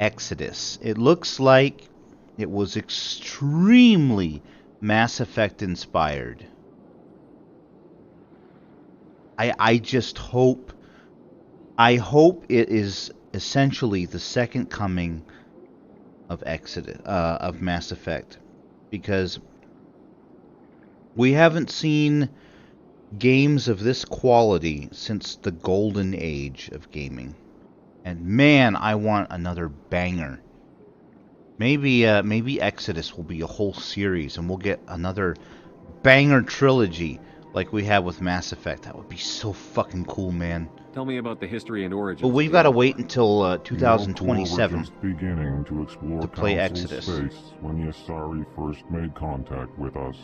Exodus. It looks like it was extremely Mass Effect inspired. I just hope it is essentially the second coming of Exodus, of Mass Effect, because we haven't seen games of this quality since the golden age of gaming. And man, I want another banger. Maybe Exodus will be a whole series and we'll get another banger trilogy like we had with Mass Effect. That would be so fucking cool, man. Tell me about the history and origins. But we've got to wait until 2027 just beginning to explore to play Council Exodus. Space when the Asari first made contact with us.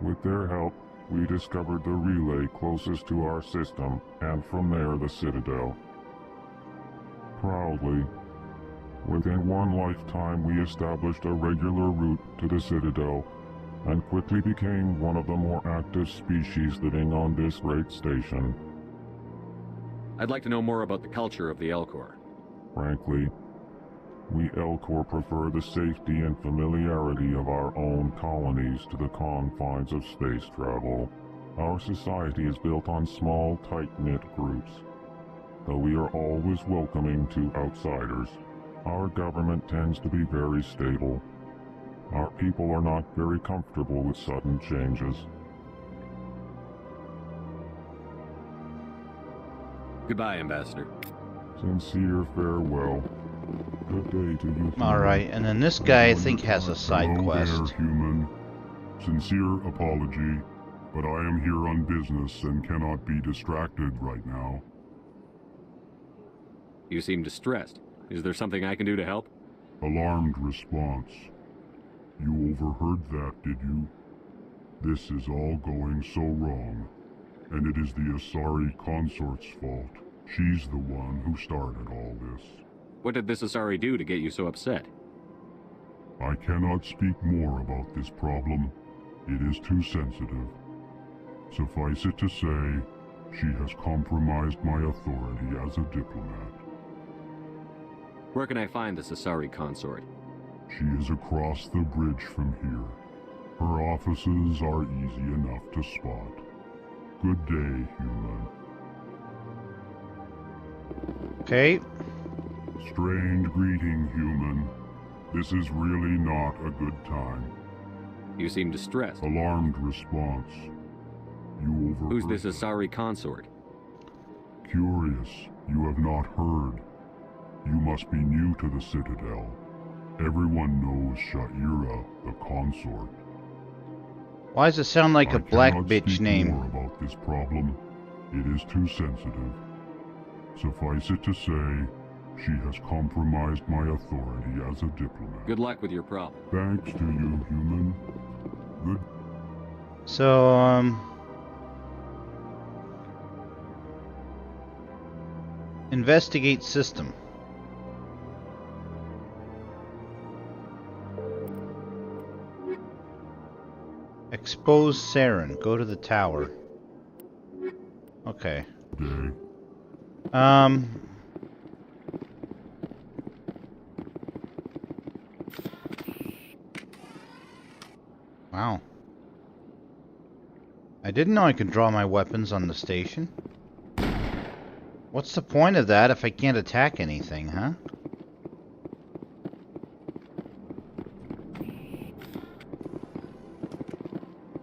With their help, we discovered the relay closest to our system, and from there the Citadel. Proudly, within one lifetime we established a regular route to the Citadel, and quickly became one of the more active species living on this great station. I'd like to know more about the culture of the Elcor. Frankly, we Elcor prefer the safety and familiarity of our own colonies to the confines of space travel. Our society is built on small, tight-knit groups. Though we are always welcoming to outsiders, our government tends to be very stable. Our people are not very comfortable with sudden changes. Goodbye, Ambassador. Sincere farewell. Good day to you. Alright, and then this guy I think has a side Hello quest. there, human. Sincere apology, but I am here on business and cannot be distracted right now. You seem distressed. Is there something I can do to help? Alarmed response. You overheard that, did you? This is all going so wrong, and it is the Asari consort's fault. She's the one who started all this. What did this Asari do to get you so upset? I cannot speak more about this problem. It is too sensitive. Suffice it to say, she has compromised my authority as a diplomat. Where can I find this Asari consort? She is across the bridge from here. Her offices are easy enough to spot. Good day, human. Okay. Strained greeting, human. This is really not a good time. You seem distressed. Alarmed response. You Who's overheard this Asari consort? Curious, you have not heard. You must be new to the Citadel. Everyone knows Sha'ira, the consort. Why does it sound like a black cannot bitch speak name? more about this problem. It is too sensitive. Suffice it to say, she has compromised my authority as a diplomat. Good luck with your problem. Thanks to you, human. Good. So, investigate system. Expose Saren. Go to the tower. Okay. Wow. I didn't know I could draw my weapons on the station. What's the point of that if I can't attack anything, huh?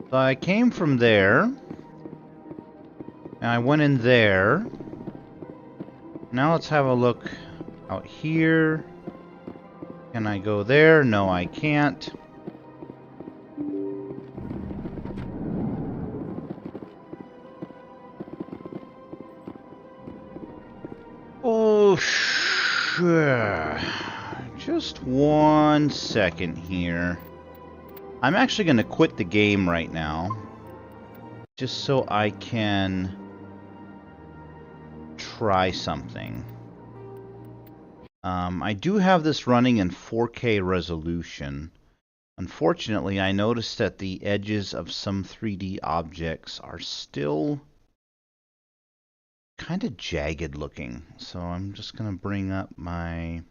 So I came from there, and I went in there. Now let's have a look out here. Can I go there? No, I can't. Oh, sure. Just 1 second here. I'm actually going to quit the game right now, just so I can try something. I do have this running in 4K resolution. Unfortunately, I noticed that the edges of some 3D objects are still kind of jagged looking. So I'm just going to bring up my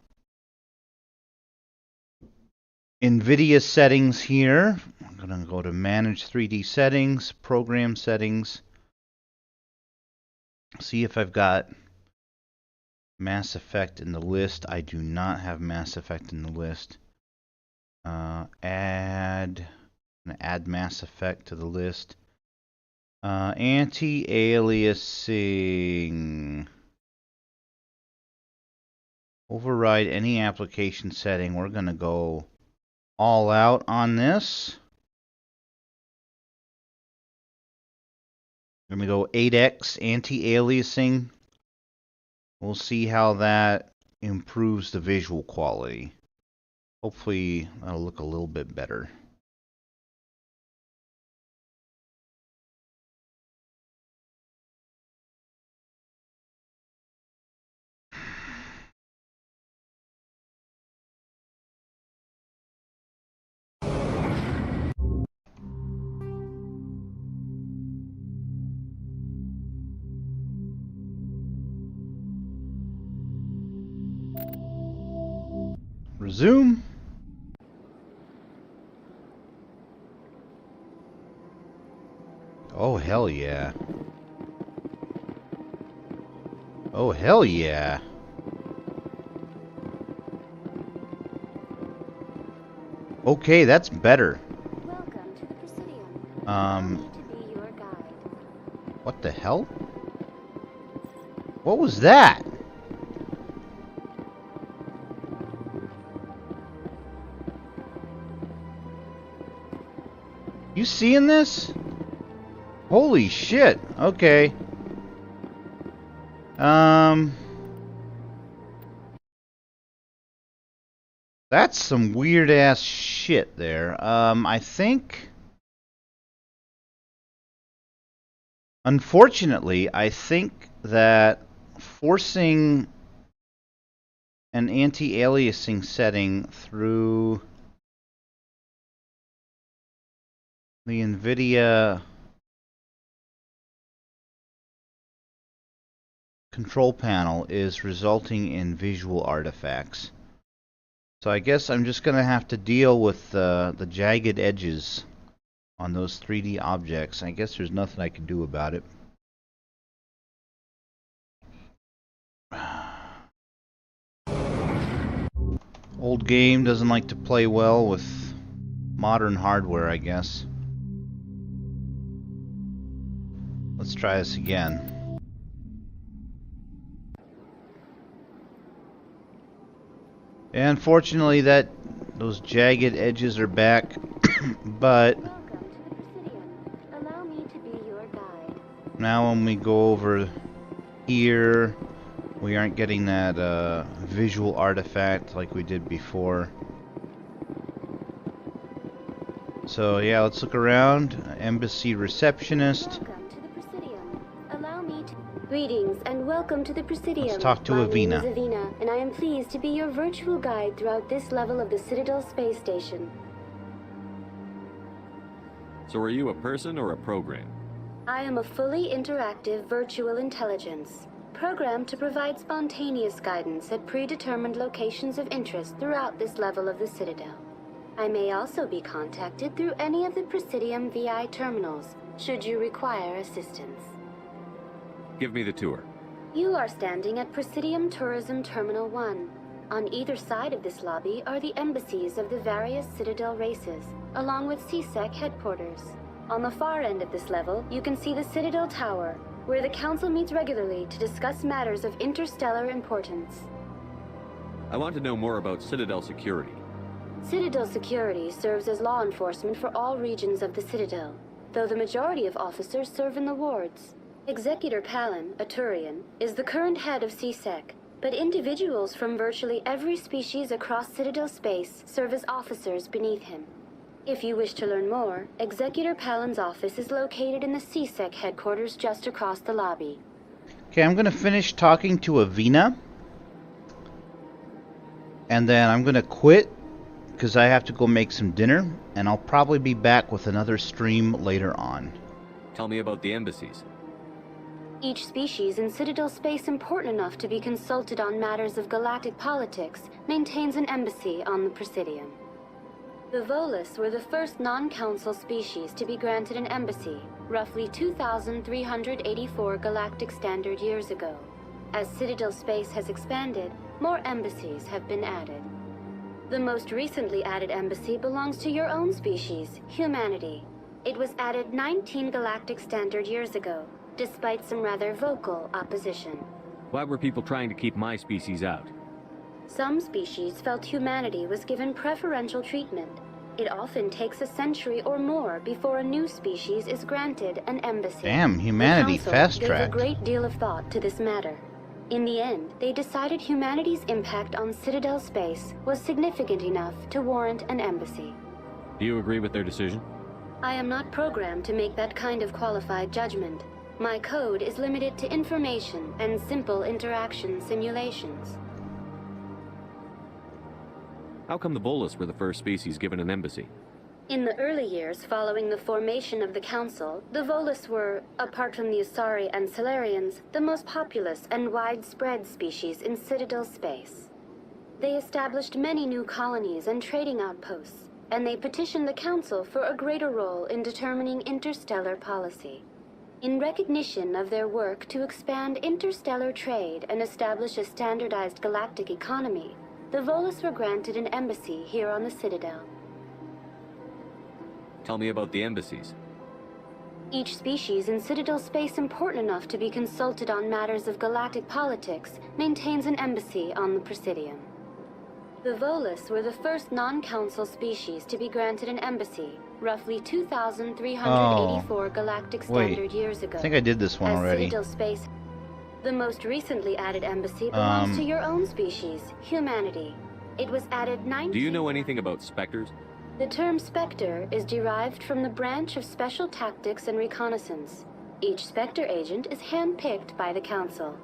NVIDIA settings here. I'm going to go to Manage 3D Settings, Program Settings. See if I've got Mass Effect in the list. I do not have Mass Effect in the list. Add Mass Effect to the list. Anti-aliasing. Override any application setting. We're going to go all out on this. I'm going to go 8x anti-aliasing. We'll see how that improves the visual quality. Hopefully that'll look a little bit better. Resume. Oh, hell yeah. Oh, hell yeah. Okay, that's better. What the hell? What was that? You seeing this? Holy shit. Okay. That's some weird ass shit there. I think unfortunately, I think that forcing an anti-aliasing setting through the NVIDIA control panel is resulting in visual artifacts. So I guess I'm just going to have to deal with the jagged edges on those 3D objects. I guess there's nothing I can do about it. Old game doesn't like to play well with modern hardware, I guess. Let's try this again. And unfortunately those jagged edges are back, but now when we go over here, we aren't getting that visual artifact like we did before. So yeah, let's look around. Embassy receptionist. Greetings and welcome to the Presidium. Let's talk to My Avina. name is Avina, and I am pleased to be your virtual guide throughout this level of the Citadel space station. So are you a person or a program? I am a fully interactive virtual intelligence, programmed to provide spontaneous guidance at predetermined locations of interest throughout this level of the Citadel. I may also be contacted through any of the Presidium VI terminals, should you require assistance. Give me the tour. You are standing at Presidium Tourism Terminal 1. On either side of this lobby are the embassies of the various Citadel races, along with CSEC headquarters. On the far end of this level, you can see the Citadel Tower, where the Council meets regularly to discuss matters of interstellar importance. I want to know more about Citadel security. Citadel security serves as law enforcement for all regions of the Citadel, though the majority of officers serve in the wards. Executor Palin, a Turian, is the current head of CSEC, but individuals from virtually every species across Citadel space serve as officers beneath him. If you wish to learn more, Executor Palin's office is located in the CSEC headquarters just across the lobby. Okay, I'm gonna finish talking to Avina, and then I'm gonna quit because I have to go make some dinner, and I'll probably be back with another stream later on. Tell me about the embassies. Each species in Citadel space important enough to be consulted on matters of galactic politics maintains an embassy on the Presidium. The Volus were the first non-council species to be granted an embassy, roughly 2,384 galactic standard years ago. As Citadel space has expanded, more embassies have been added. The most recently added embassy belongs to your own species, humanity. It was added 19 galactic standard years ago, despite some rather vocal opposition. Why were people trying to keep my species out? Some species felt humanity was given preferential treatment. It often takes a century or more before a new species is granted an embassy. Damn, humanity The Council fast-tracked. gave a great deal of thought to this matter. In the end, they decided humanity's impact on Citadel space was significant enough to warrant an embassy. Do you agree with their decision? I am not programmed to make that kind of qualified judgment. My code is limited to information and simple interaction simulations. How come the Volus were the first species given an embassy? In the early years following the formation of the Council, the Volus were, apart from the Asari and Solarians, the most populous and widespread species in Citadel space. They established many new colonies and trading outposts, and they petitioned the Council for a greater role in determining interstellar policy. In recognition of their work to expand interstellar trade and establish a standardized galactic economy, the Volus were granted an embassy here on the Citadel. Tell me about the embassies. Each species in Citadel space important enough to be consulted on matters of galactic politics maintains an embassy on the Presidium. The Volus were the first non-council species to be granted an embassy, roughly 2,384 galactic standard years ago. I think I did this one already. Citadel space. The most recently added embassy belongs to your own species, humanity. It was added 19... Do you know anything about specters? The term Spectre is derived from the branch of Special Tactics and Reconnaissance. Each Spectre agent is handpicked by the Council.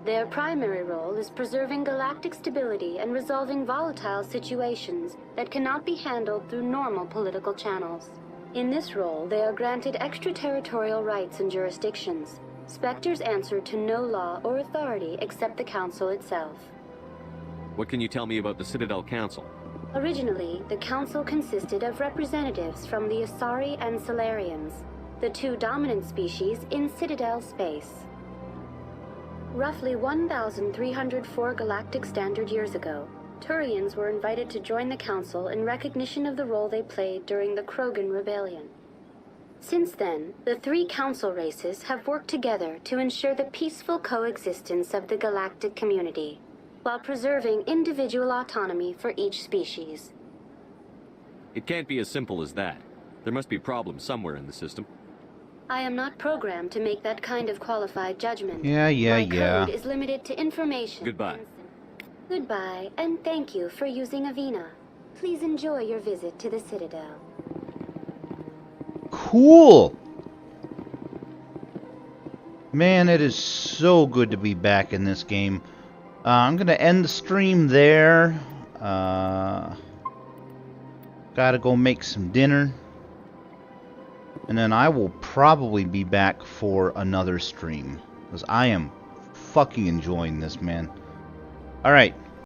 Their primary role is preserving galactic stability and resolving volatile situations that cannot be handled through normal political channels. In this role, they are granted extraterritorial rights and jurisdictions. Spectres answer to no law or authority except the Council itself. What can you tell me about the Citadel Council? Originally, the Council consisted of representatives from the Asari and Solarians, the two dominant species in Citadel space. Roughly 1,304 galactic standard years ago, Turians were invited to join the Council in recognition of the role they played during the Krogan Rebellion. Since then, the 3 council races have worked together to ensure the peaceful coexistence of the galactic community, while preserving individual autonomy for each species. It can't be as simple as that. There must be problems somewhere in the system. I am not programmed to make that kind of qualified judgment. Yeah. Code is limited to information. Goodbye. Goodbye, and thank you for using Avina. Please enjoy your visit to the Citadel. Cool! Man, it is so good to be back in this game. I'm gonna end the stream there. Gotta go make some dinner. And then I will probably be back for another stream. Because I am fucking enjoying this, man. Alright.